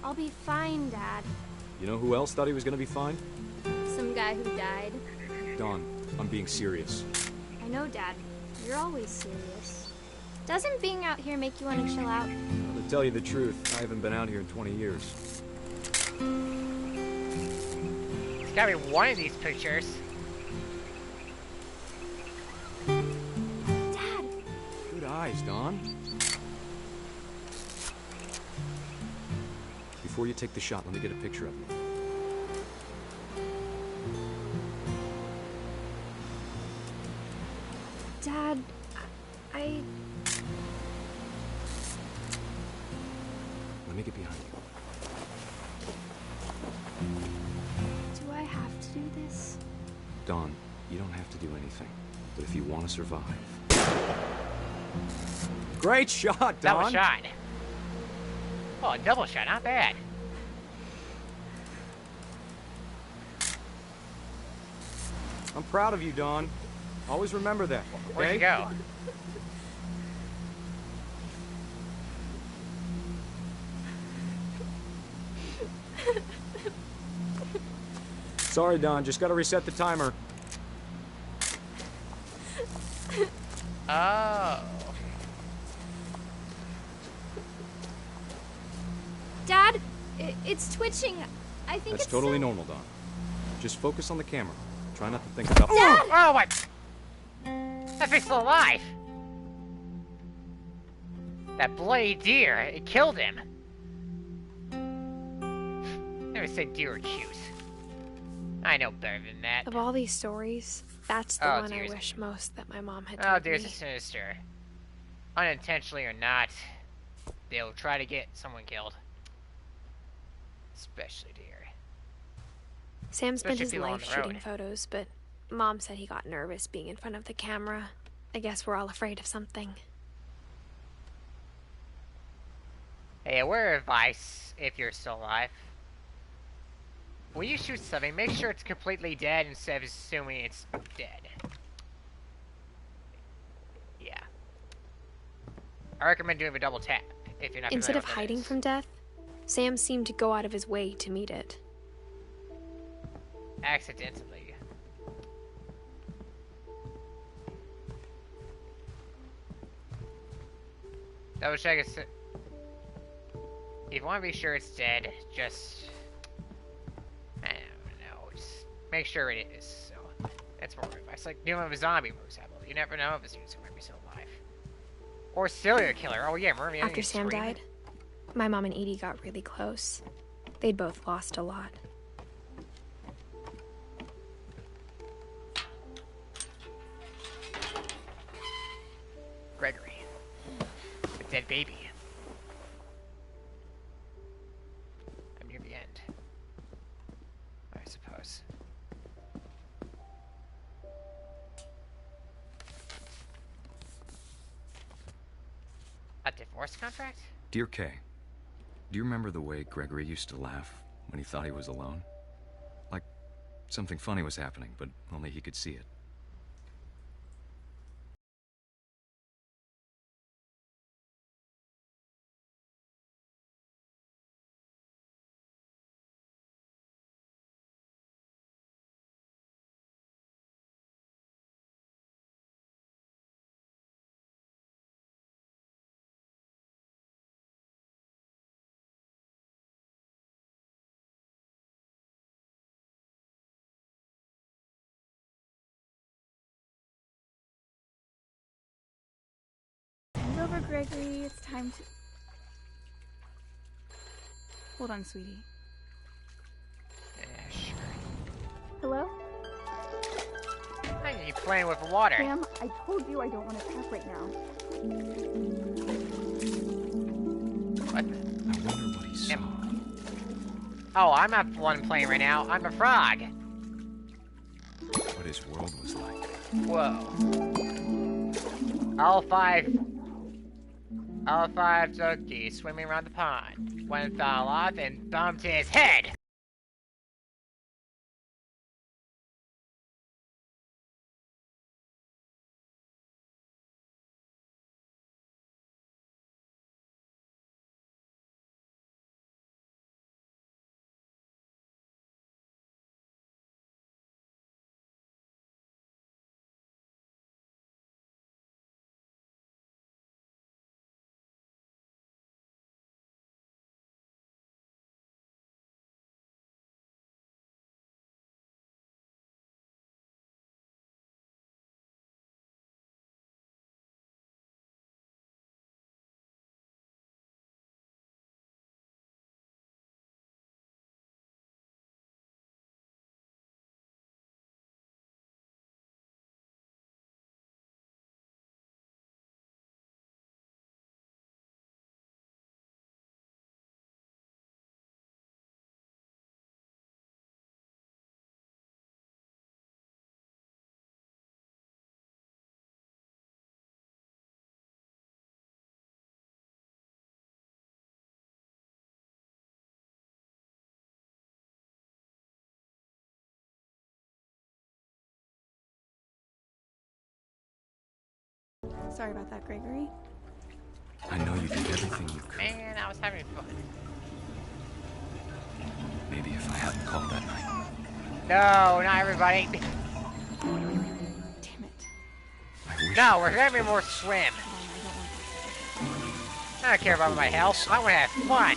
I'll be fine, Dad. You know who else thought he was gonna be fine? Some guy who died. Dawn, I'm being serious. I know, Dad. You're always serious. Doesn't being out here make you want to chill out? Well, to tell you the truth, I haven't been out here in 20 years. It's gotta be one of these pictures. Dad! Good eyes, Dawn. Before you take the shot, let me get a picture of you. Dad, I Let me get behind you. Do I have to do this? Dawn, you don't have to do anything. But if you want to survive... Great shot, Dawn! Double shot. Oh, a double shot, not bad. I'm proud of you, Dawn. Always remember that, okay? Where'd you go? Sorry, Dawn. Just gotta reset the timer. Oh. Dad, it's twitching. I think That's it's totally normal, Dawn. Just focus on the camera. Try not to think about... Dad! Oh, my... That thing's still alive! That bloody deer, it killed him. Never said deer were cute. I know better than that. Of all these stories, that's the one I wish most that my mom had told Oh, me. deer's a sinister. Unintentionally or not, they'll try to get someone killed. Especially deer. Sam spent Especially his people on life the road. shooting photos, but Mom said he got nervous being in front of the camera. I guess we're all afraid of something. Hey, a word of advice, if you're still alive. When you shoot something, make sure it's completely dead instead of assuming it's dead. Yeah. I recommend doing a double tap, if you're not Instead familiar of with what it hiding is. from death, Sam seemed to go out of his way to meet it. Accidentally. Double check it. If you want to be sure it's dead, just... I don't know, just make sure it is, so... That's more advice. Like, dealing with a zombie, for example. You never know if this user might be still alive. Or serial killer. Oh yeah, remember the After Sam died, my mom and Edie got really close. They'd both lost a lot. Gregory. A dead baby. I'm near the end. I suppose. A divorce contract? Dear Kay, do you remember the way Gregory used to laugh when he thought he was alone? Like something funny was happening, but only he could see it. Bend over, Gregory. It's time to... Hold on, sweetie. Yeah, sure. Hello? Why are you playing with water? Sam, I told you I don't want to talk right now. What? I wonder what he saw. Oh, I'm not the one playing right now. I'm a frog. What his world was like. Whoa. All five donkeys swimming around the pond. One fell off and bumped his head. Sorry about that, Gregory. I know you did everything you could. Man, I was having fun. Maybe if I hadn't called that night. No, not everybody. Damn it. No, we're having more swim. I don't care about my health. I want to have fun.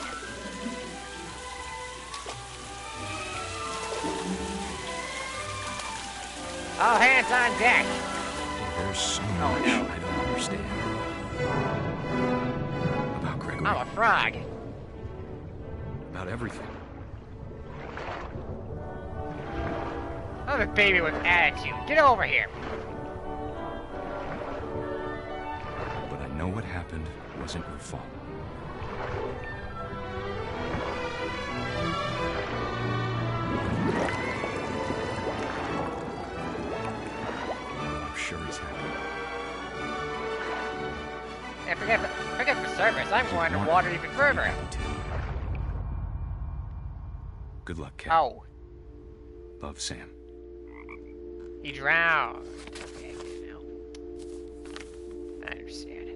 All hands on deck. There's so much I don't understand. About Gregory. I'm a frog. About everything. I'm a baby with attitude. Get over here. But I know what happened wasn't your fault. I'm sure he's happy. And forget the surface. I'm going to water even further. Good luck, Cat. Oh. Love, Sam. He drowned. Okay, now. I understand.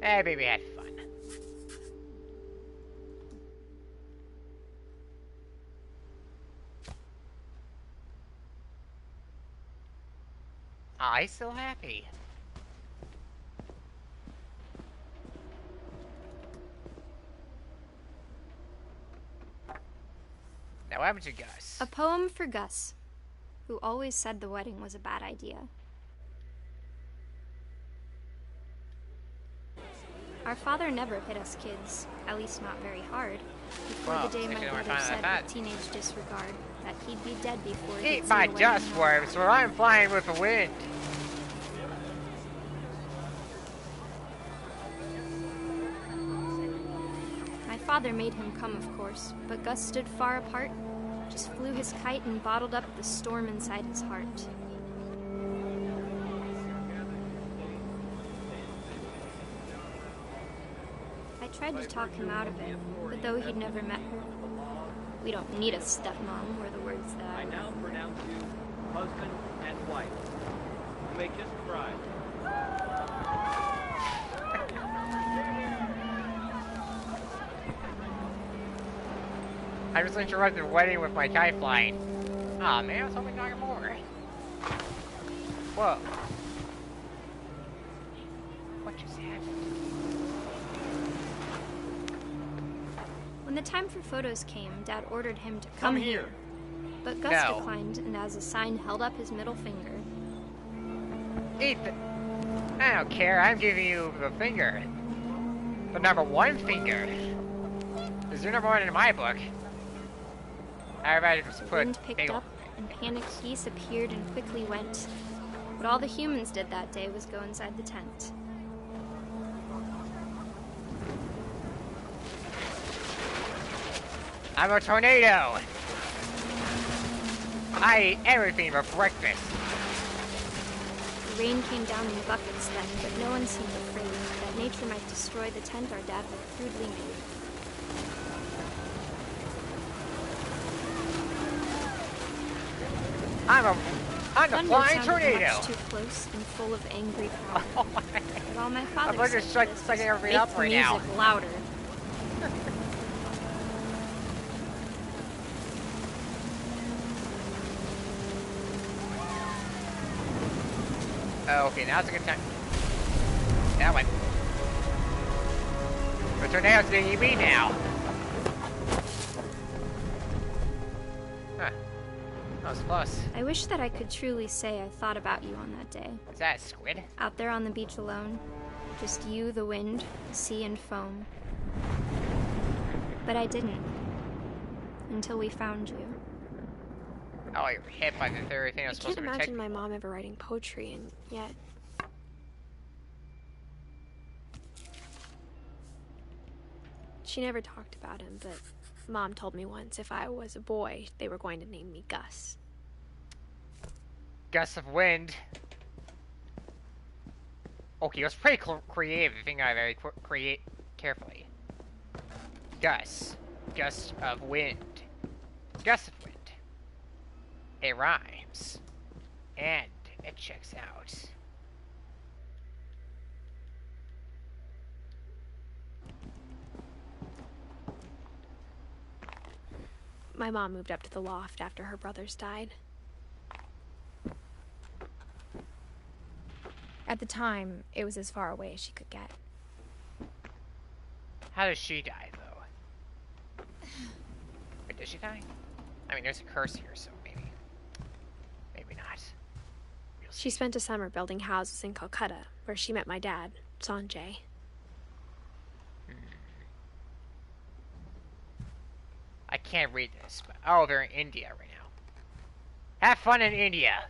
Hey, baby, had fun. I still happy. Now, what happened to Gus? A poem for Gus, who always said the wedding was a bad idea. Our father never hit us kids, at least not very hard, before the day my brother said with teenage disregard that he'd be dead before he'd Eat my dust worms, where I'm flying with the wind. My father made him come, of course, but Gus stood far apart, just flew his kite and bottled up the storm inside his heart. I tried to talk him out of it, but though he'd never met her, we don't need a stepmom, were the words that I now pronounce you husband and wife. You may kiss the bride. I just interrupted the wedding with my kite flying. Aw, man, I was hoping to talk more. Whoa. What just happened? When the time for photos came, Dad ordered him to come here. But Gus declined, and as a sign held up his middle finger. Ethan, I don't care, I'm giving you the finger. The number one finger. Is your number one in my book? Everybody just The put wind picked up, and panicked geese appeared and quickly went. But all the humans did that day was go inside the tent. I'm a tornado! I ate everything for breakfast. The rain came down in buckets then, but no one seemed afraid that nature might destroy the tent our dad had crudely made. I'm a flying tornado! Much too close and full of angry power. But all my father I'm just sucking everything up right now. Make the music louder. Oh, okay, now's a good time. That one. The tornado's getting me now. Huh. That was close. I wish that I could truly say I thought about you on that day. Is that a squid? Out there on the beach alone. Just you, the wind, the sea, and foam. But I didn't. Until we found you. Oh, you're hit by the very thing I was supposed to protect. I can't imagine my mom ever writing poetry, and yet... She never talked about him, but Mom told me once if I was a boy, they were going to name me Gus. Gust of wind. Okay, it was pretty creative. I think I very create carefully. Gus. Gust of wind. Gust of wind. It rhymes. And it checks out. My mom moved up to the loft after her brothers died. At the time, it was as far away as she could get. How does she die, though? Wait, did she die? I mean, there's a curse here, so maybe. Maybe not. She spent a summer building houses in Calcutta, where she met my dad, Sanjay. I can't read this, but oh, they're in India right now. Have fun in India!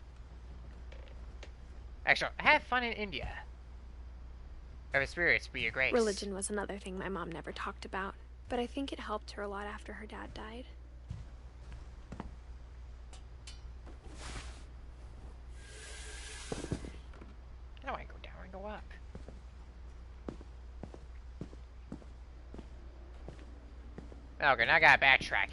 Actually, have fun in India. Have the spirits be your grace. Religion was another thing my mom never talked about, but I think it helped her a lot after her dad died. I don't want to go down, I want to go up. Okay, now I gotta backtrack.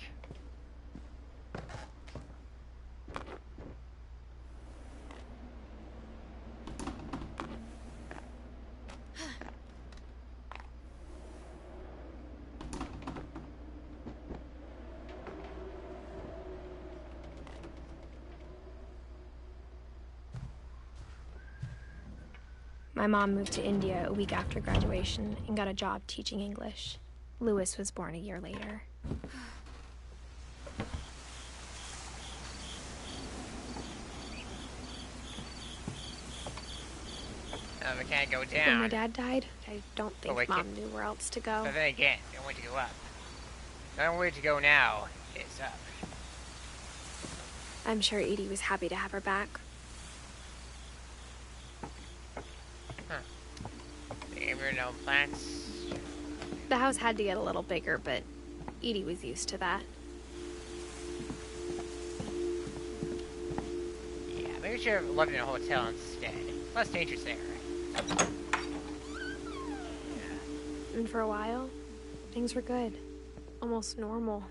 My mom moved to India a week after graduation and got a job teaching English. Louis was born a year later. We can't go down. When my dad died, I don't think Mom knew where else to go. But then again, the only way to go up. The only way to go now is up. I'm sure Edie was happy to have her back. No plants. The house had to get a little bigger, but Edie was used to that. Yeah, maybe we should have lived in a hotel instead. Less dangerous there. And for a while, things were good. Almost normal.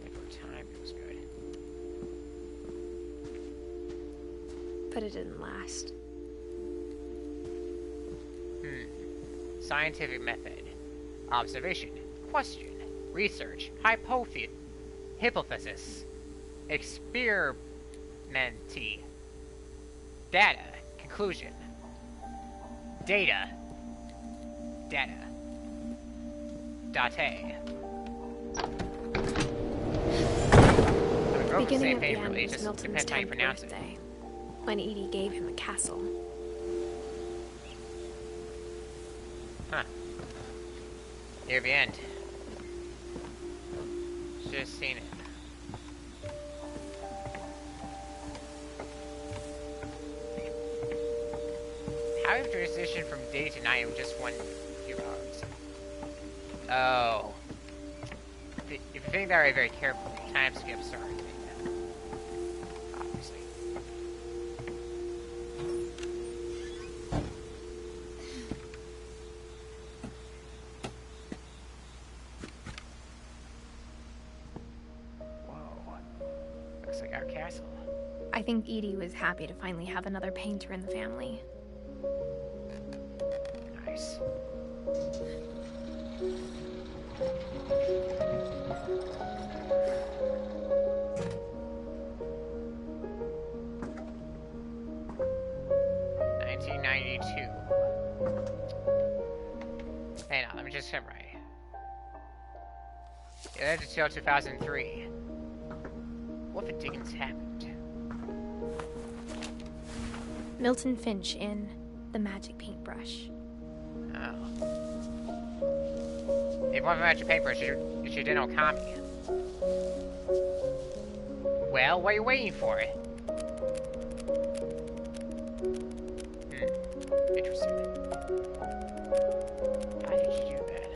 And for a time, it was good. But it didn't last. Scientific method. Observation. Question. Research. Hypothesis. Experimenty. Data. Conclusion. Data. Data. Date. Beginning at the end was Milton's 10th birthday, when Edie gave him a castle. Huh. Near the end. Just seen it. How have you transitioned from day to night in just one few hours? Oh. If you think that way very carefully, time skips are obviously. Looks like our castle. I think Edie was happy to finally have another painter in the family. Nice. Hang on, let me just summarize. Yeah, that's until 2003. What the dickens happened? Milton Finch in The Magic Paintbrush. Oh. If one magic paintbrush, you should no Kami. Well, what are you waiting for? Interesting. How did you do that?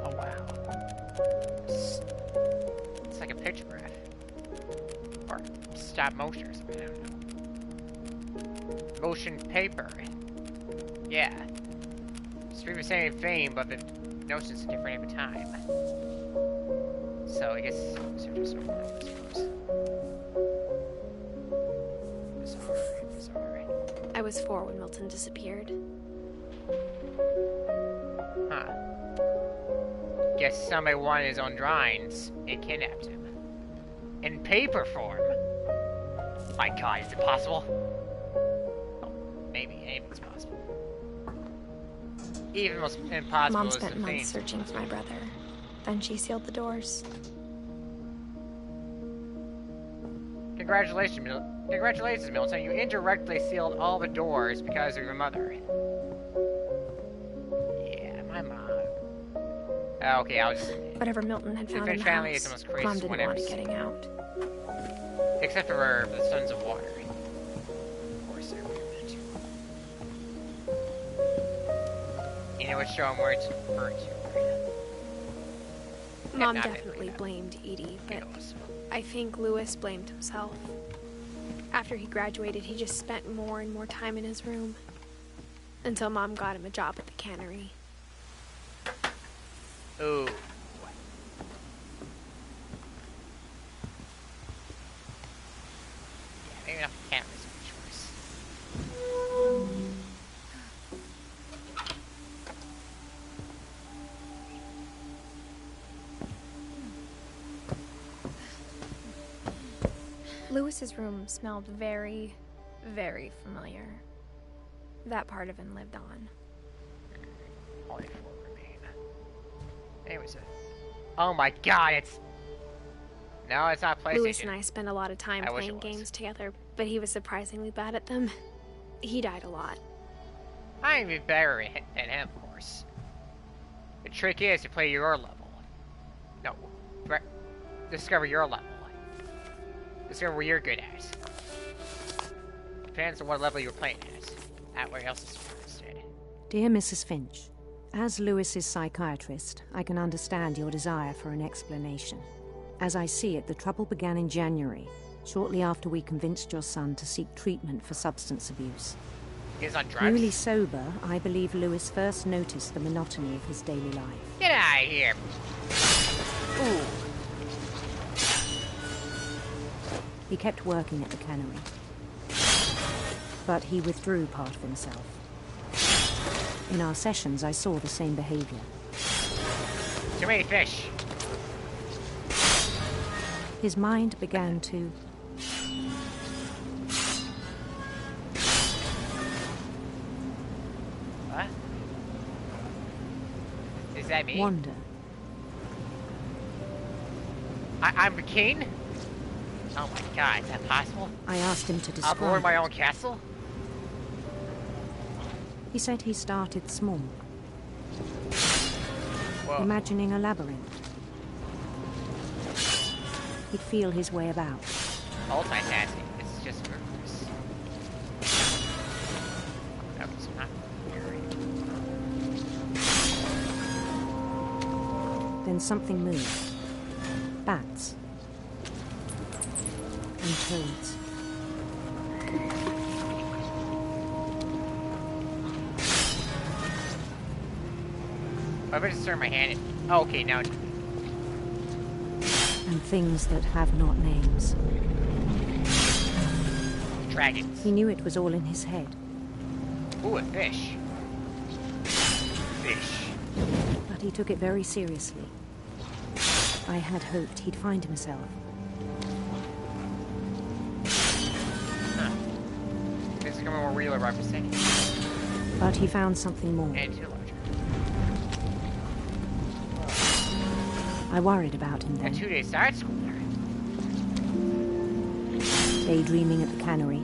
Oh wow. It's like a pictograph. Or stop motion or something, I don't know. Motion paper. Yeah. It's pretty the same thing, but the notion's different every time. So I guess search is over, I suppose. Bizarre. I was 4 when Milton disappeared. Huh. Guess somebody wanted his own drawings and kidnapped him. In paper form. My God, is it possible? Oh, maybe anything's possible. Even most impossible Mom is the spent months thing. searching for my brother. Then she sealed the doors. Congratulations, Milton. You indirectly sealed all the doors because of your mother. Yeah, my mom. Okay, I was. Whatever Milton had found in the family is house, the most crazy Mom didn't one want ever it seen. getting out. Except for the Sons of Water. Of course, they're weird too. You know what show I'm referring to? Mom definitely blamed Edie, but I think Lewis blamed himself. After he graduated, he just spent more and more time in his room. Until Mom got him a job at the cannery. Ooh. Yeah, maybe not the camera's a good choice. Lewis's room smelled very, very familiar. That part of him lived on. Only 4 remain. Anyways, oh my God, it's... No, it's not PlayStation. Lewis and I spent a lot of time I wish playing it was. games together, but he was surprisingly bad at them. He died a lot. I'm even better than him, of course. The trick is to play your level. No, discover your level. Discover what you're good at. Depends on what level you're playing at. At where else is instead. Dear Mrs. Finch, as Lewis's psychiatrist, I can understand your desire for an explanation. As I see it, the trouble began in January, shortly after we convinced your son to seek treatment for substance abuse. He's on drugs? Newly sober, I believe Lewis first noticed the monotony of his daily life. Get out of here! Ooh. He kept working at the cannery, but he withdrew part of himself. In our sessions, I saw the same behavior. Too many fish. His mind began to... What? Is that me? wander. I'm the king? Oh my God, is that possible? I asked him to I'll describe board my it. own castle? He said he started small, Whoa. imagining a labyrinth. He'd feel his way about. Multitasking. It's just murders. Okay, so not very. Then something moved. Bats. And toads. I better just turn my hand in. Oh, okay, now. And things that have not names. Dragons. He knew it was all in his head. Ooh, a fish. Fish. But he took it very seriously. I had hoped he'd find himself. Huh. This is becoming more real right for a second. But he found something more. And too larger. I worried about him A then. 2-day side school there. Daydreaming at the cannery.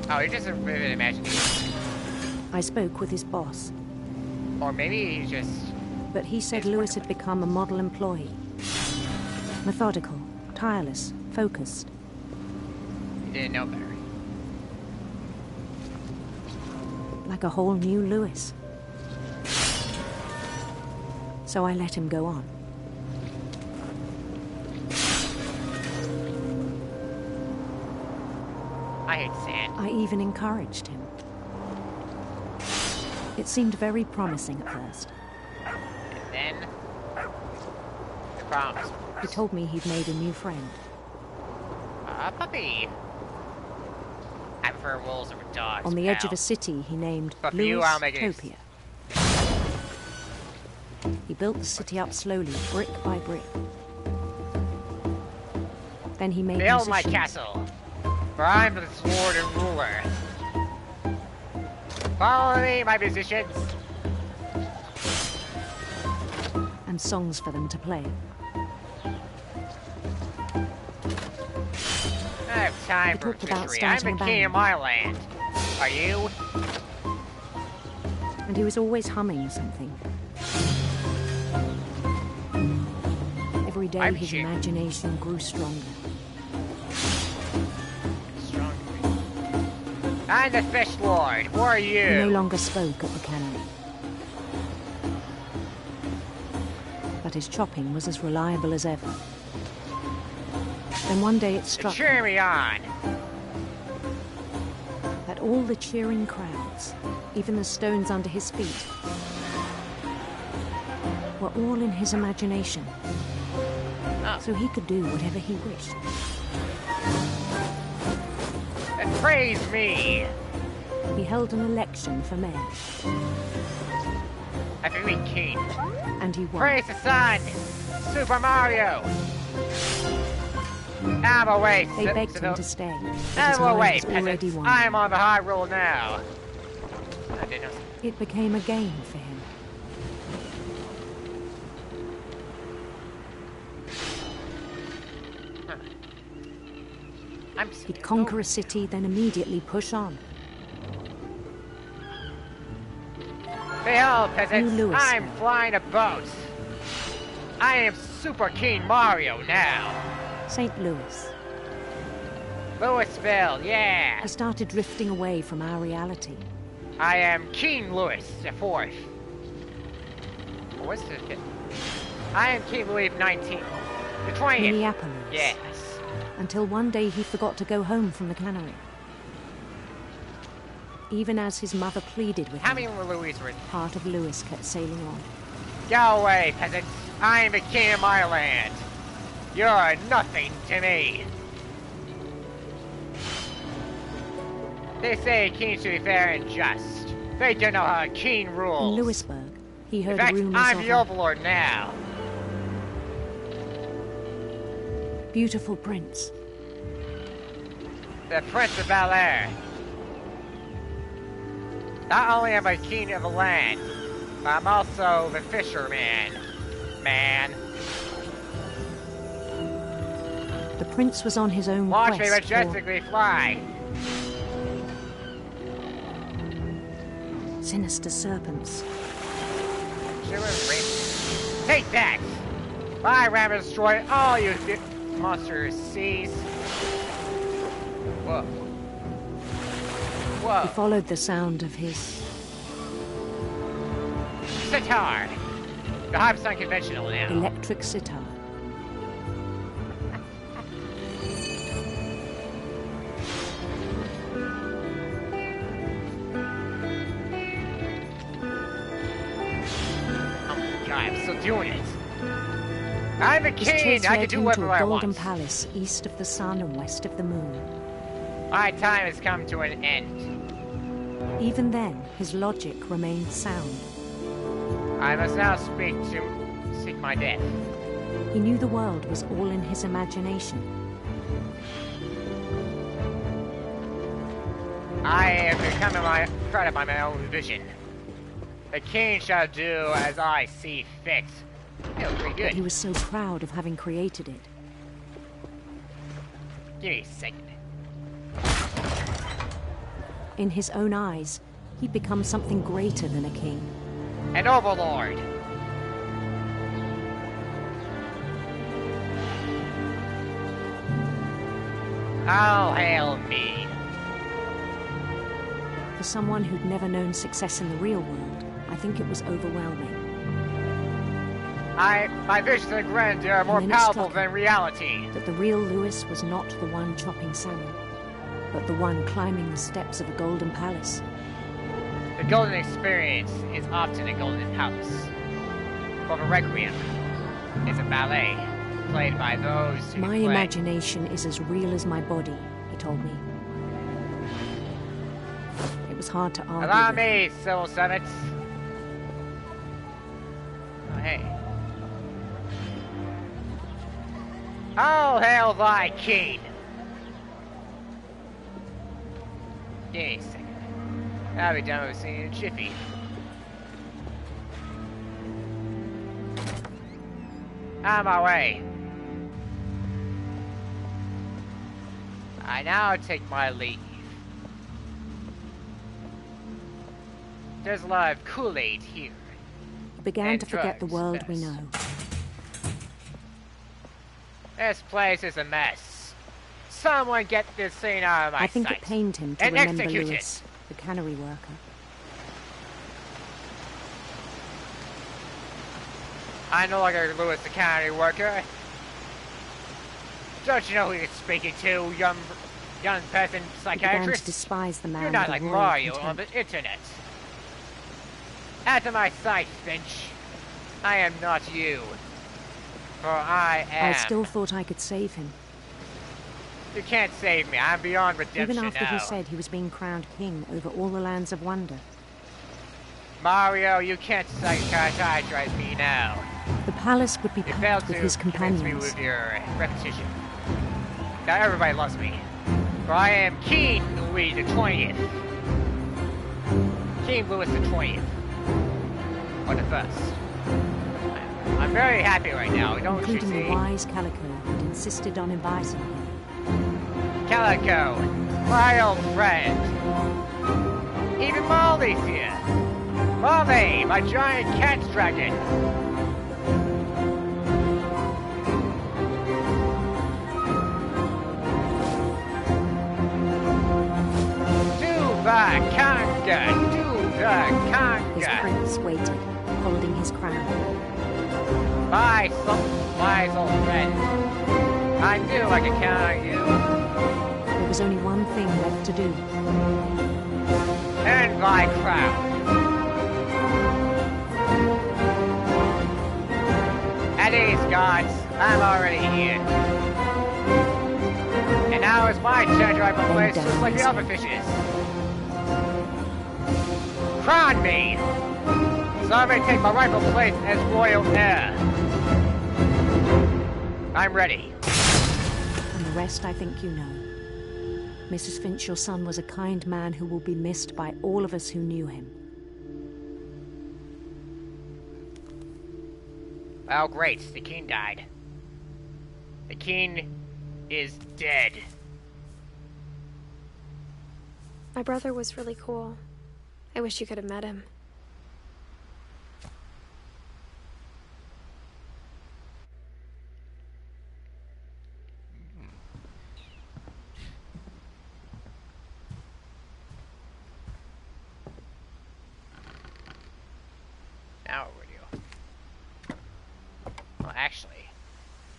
Oh, you're just a vivid imagination. I spoke with his boss, Or maybe he's just... but he said Lewis had become a model employee. Methodical, tireless, focused. He didn't know better. Like a whole new Lewis. So I let him go on. I hate sand. I even encouraged him. It seemed very promising at first. And then the promise. He told me he'd made a new friend. A puppy. I prefer wolves over dogs. On the edge of a city he named But for you, Louis I'll make it. Topia. He built the city up slowly, brick by brick. Then he made Build my musicians. castle, for I'm the sword and ruler. Follow me, my musicians. And songs for them to play. I have time He for talked about trickery. I'm starting the a king band. of my land. Are you? And he was always humming something. Every day I'm his cheering. imagination grew stronger. I'm the fish lord. Who are He no you? longer spoke at the cannery. But his chopping was as reliable as ever. Then one day it struck him Cheer me on. that all the cheering crowds, even the stones under his feet, were all in his imagination. Oh. So he could do whatever he wished. And praise me. He held an election for mayor, I can be king. and he won. Praise the sun. Super Mario. I'm away. They begged him to stay, but his I'm mind away, was already peasants. won. I'm on the high roll now. I didn't know. It became a game for him. He'd conquer a city, then immediately push on. Behold, peasants, You, Louis. I'm flying a boat. I am Super King Mario now. St. Louis. Louisville, yeah. He started drifting away from our reality. I am King Louis the Fourth. What's this? I am King Louis 19. The 20th. Minneapolis. Yes. Until one day he forgot to go home from the cannery. Even as his mother pleaded with How him, many Louis were? part of Louis kept sailing on. Go away, peasants. I am the king of my land. You're nothing to me. They say a king should be fair and just. They don't know how a king In rules. Louisburg, he In heard fact, rumors I'm of the a overlord now. beautiful prince. The Prince of Bel Air. Not only am I king of the land, but I'm also the fisherman. Man. The prince was on his own Watch me quest for majestically fly. sinister serpents. Take that! My ram will destroy all you monsters seas. Whoa. He Whoa. followed the sound of his Sitar! The hype's unconventional now. electric sitar. Oh my god, I'm still doing it. I'm a His king! chase I led can do him to whatever a I golden want. palace east of the sun and west of the moon. My time has come to an end. Even then, his logic remained sound. I must now seek my death. He knew the world was all in his imagination. I am becoming credit by my own vision. The king shall do as I see fit. Feels pretty But good. he was so proud of having created it. Give me a second. In his own eyes, he'd become something greater than a king. An overlord. All hail me. For someone who'd never known success in the real world, I think it was overwhelming. My visions of grandeur are more And then it powerful struck than reality. That the real Louis was not the one chopping salmon, but the one climbing the steps of a golden palace. The The golden experience is often a golden palace. For the requiem is a ballet played by those who My play. imagination is as real as my body, he told me. It was hard to argue Allow with me, civil servants. Oh, hey. Oh, hail thy king! Give me a second. I'll be done with seeing Chippy. On my way. I now take my leave. There's a lot of Kool-Aid here. He began And to forget the drugs, world we yes. know. This place is a mess. Someone get this scene out of my I think sight. it pained him to And remember execute Lewis, the cannery worker. I no longer Lewis the county worker. Don't you know who you're speaking to, young peasant He began to psychiatrist? despise the man You're not with like a royal Mario on contempt. the internet. Out of my sight, Finch. I am not you. For I am. I still thought I could save him. You can't save me. I'm beyond redemption Even after now. he said he was being crowned king over all the lands of wonder. Mario, you can't psychiatrize me now. The palace would be You failed packed to with his convince me companions. with your repetition. Now everybody loves me. For I am King Louis the 20th. King Louis the 20th. Or the first. I'm very happy right now, don't you Including the see? wise Calico, who'd insisted on advising him. Calico, my old friend. Even Molly's here. Molly, my giant cat dragon. His prince waited, holding his crown. My wise old friend. I knew I could count on you. There was only one thing left to do. Earn my crown. At ease, gods. I'm already here. And now it's my turn to ride my place just like the other fishes. Crown me! So I may take my rightful place as royal heir. I'm ready. And the rest I think you know. Mrs. Finch, your son was a kind man who will be missed by all of us who knew him. Oh, great. The king died. The king is dead. My brother was really cool. I wish you could have met him. Now what do you? Well, actually,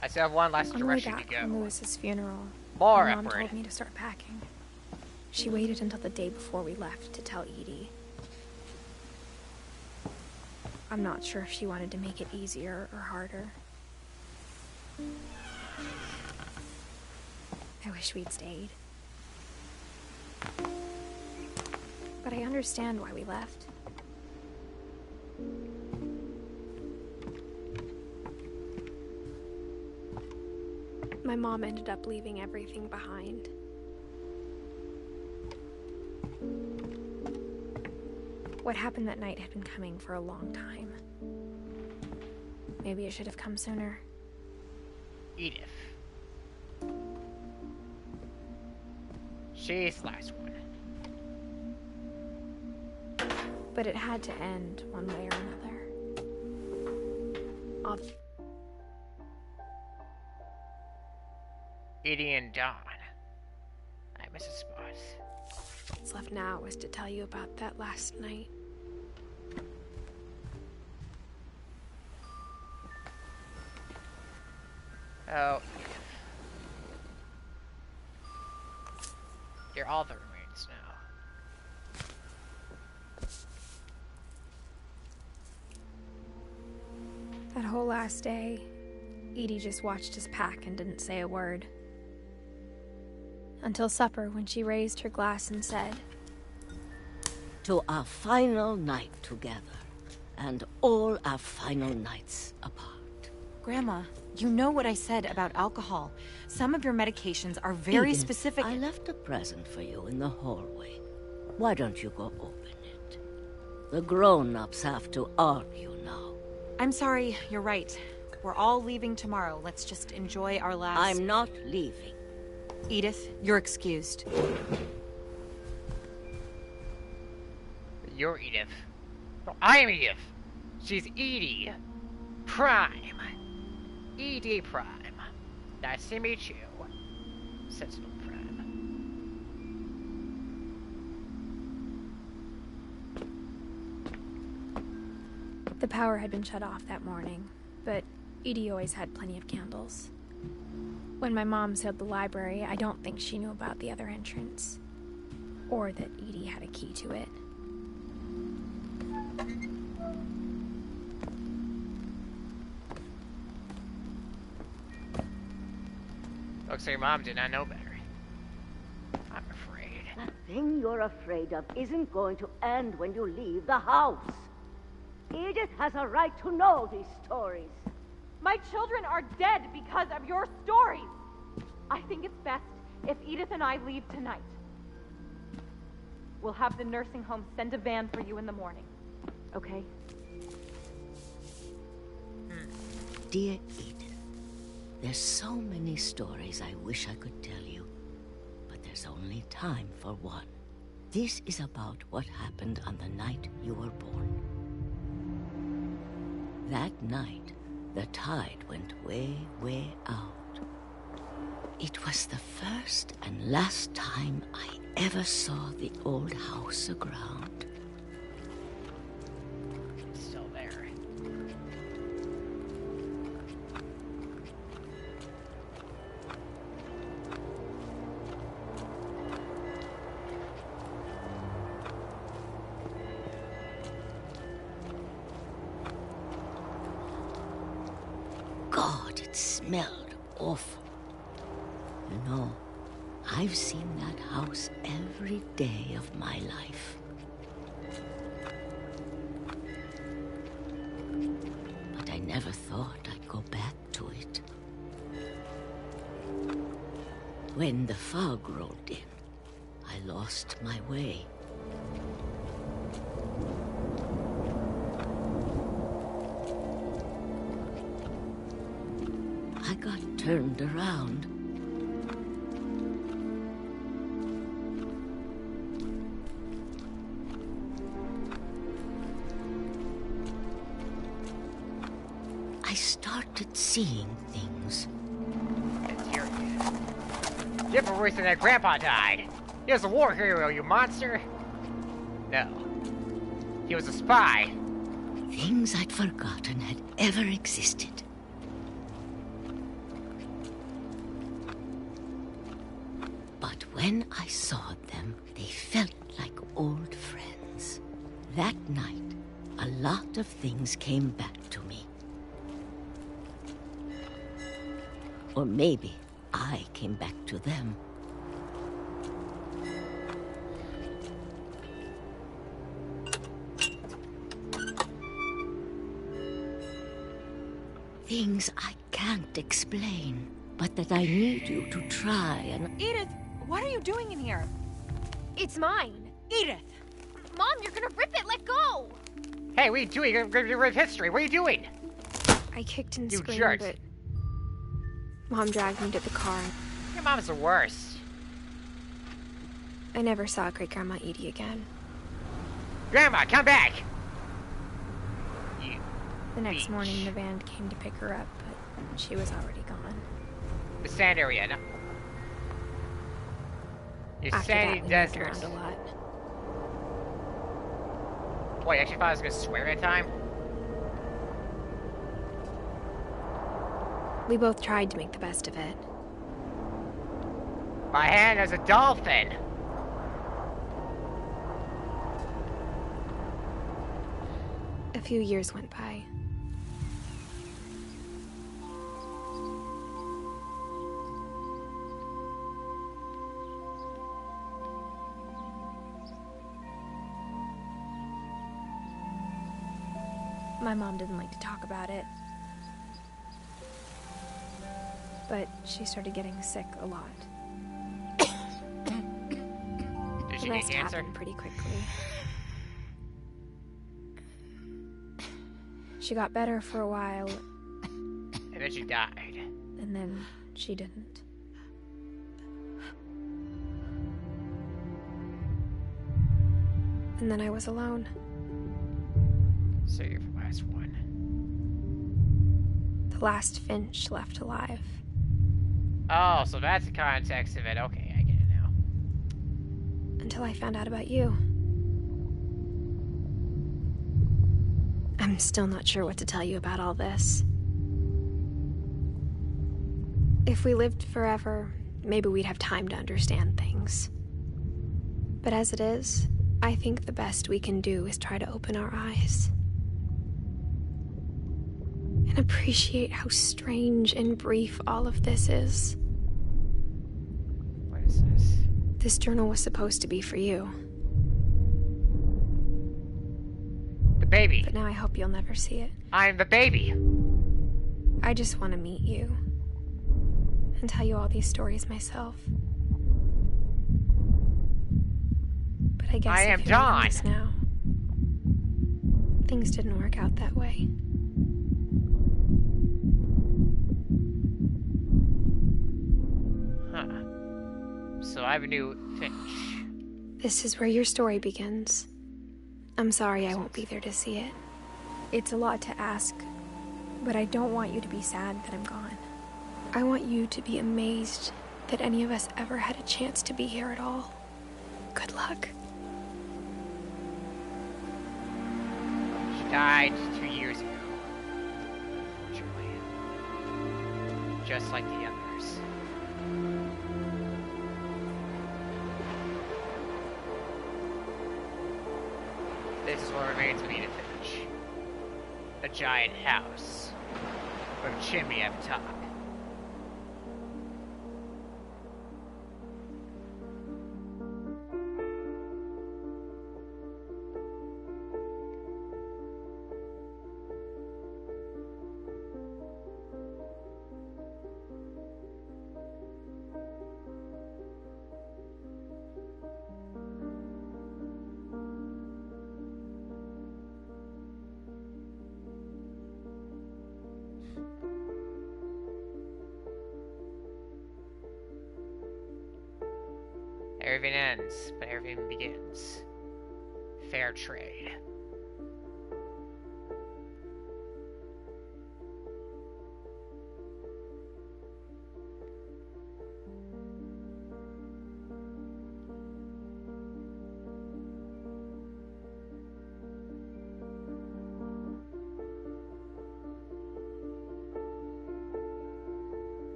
I still have one last On the way direction to back go. from Lewis's funeral, More my mom upward. told me to start packing. She waited until the day before we left to tell Edie. I'm not sure if she wanted to make it easier or harder. I wish we'd stayed. But I understand why we left. My mom ended up leaving everything behind. What happened that night had been coming for a long time. Maybe it should have come sooner. Edith. She's the last one. But it had to end one way or another. Edie and Dawn. I miss a spot. What's left now is to tell you about that last night. Oh, Edith. You're all the remains now. That whole last day, Edie just watched us pack and didn't say a word. Until supper, when she raised her glass and said, "To our final night together, and all our final nights apart." Grandma, you know what I said about alcohol. Some of your medications are very Edith, specific. I left a present for you in the hallway. Why don't you go open it? The grown-ups have to argue now. I'm sorry, you're right. We're all leaving tomorrow. Let's just enjoy our last... I'm not leaving. Edith, you're excused. You're Edith. No, I'm Edith. She's Edie. Prime. Edie Prime. Nice to meet you. Sensible Prime. The power had been shut off that morning, but Edie always had plenty of candles. When my mom sealed the library, I don't think she knew about the other entrance, or that Edie had a key to it. Looks like your mom did not know better. I'm afraid. That thing you're afraid of isn't going to end when you leave the house. Edith has a right to know these stories. My children are dead because of your stories. I think it's best if Edith and I leave tonight. We'll have the nursing home send a van for you in the morning. Okay? Dear Edith, there's so many stories I wish I could tell you, but there's only time for one. This is about what happened on the night you were born. That night, the tide went way, way out. It was the first and last time I ever saw the old house aground. It's still there. God, it smelled awful. You know, I've seen that house every day of my life. But I never thought I'd go back to it. When the fog rolled in, I lost my way. I got turned around. I started seeing things. Different worse than that grandpa died. He was a war hero, you monster. No. He was a spy. Things I'd forgotten had ever existed. But when I saw them, they felt like old friends. That night, a lot of things came back to me. Or maybe I came back to them. Things I can't explain, but that I need you to try and... Edith, what are you doing in here? It's mine. Edith! Mom, you're gonna rip it! Let go! Hey, what are you doing? You're gonna rip history. What are you doing? I kicked and You screamed, jerk. but Mom dragged me to the car. Your mom's the worst. I never saw Great-Grandma Edie again. Grandma, come back! You The next bitch. morning, the van came to pick her up, but she was already gone. The sand area, no. Your After sandy that, we moved desert. around a lot. Boy, I actually thought I was gonna swear that time. We both tried to make the best of it. My hand is a dolphin. A few years went by. My mom didn't like to talk about it. But she started getting sick a lot. Did she The get rest cancer? happened pretty quickly. She got better for a while, And then she died. and then she didn't. And then I was alone. So you're the last one. The last Finch left alive. Oh, so that's the context of it. Okay, I get it now. Until I found out about you. I'm still not sure what to tell you about all this. If we lived forever, maybe we'd have time to understand things. But as it is, I think the best we can do is try to open our eyes. And appreciate how strange and brief all of this is. What is this? This journal was supposed to be for you. The baby. But now I hope you'll never see it. I'm the baby. I just want to meet you. And tell you all these stories myself. But I guess I if am you're John. reading this now, things didn't work out that way. Huh. So I have a new Finch. This is where your story begins. I'm sorry I won't be there to see it. It's a lot to ask, but I don't want you to be sad that I'm gone. I want you to be amazed that any of us ever had a chance to be here at all. Good luck. She died 2 years ago. Truly. Just like the others. This is what remains of Edith Finch. A giant house with a chimney at the top. Everything ends, but everything begins. Fair trade.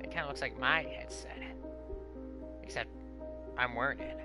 It kind of looks like my headset. Except I'm wearing it.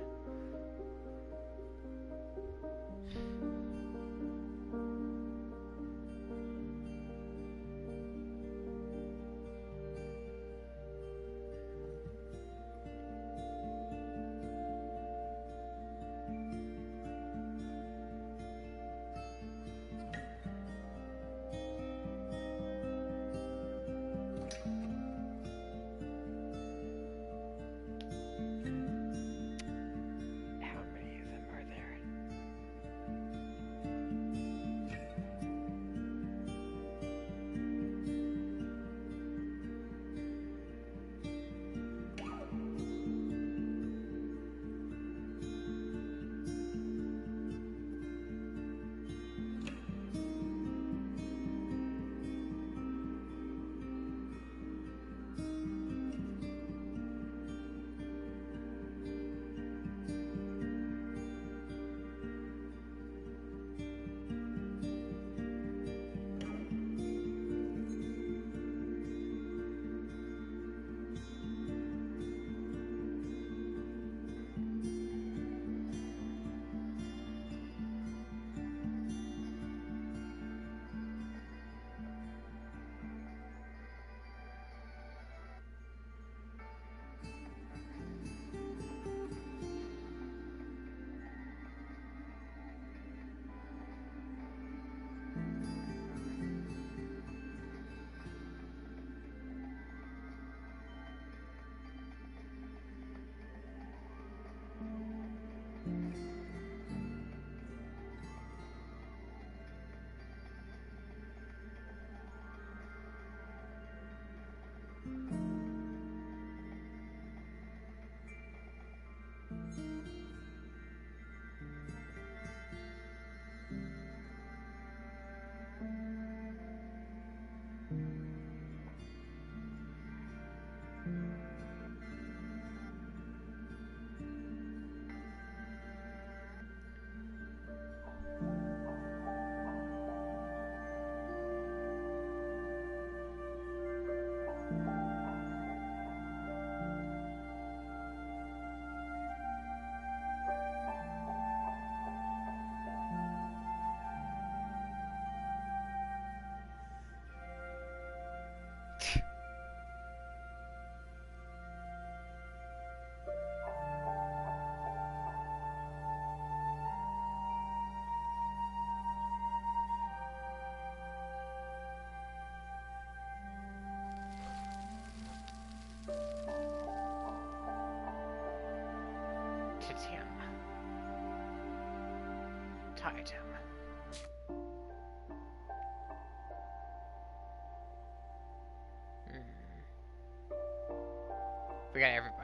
that item. We got everybody.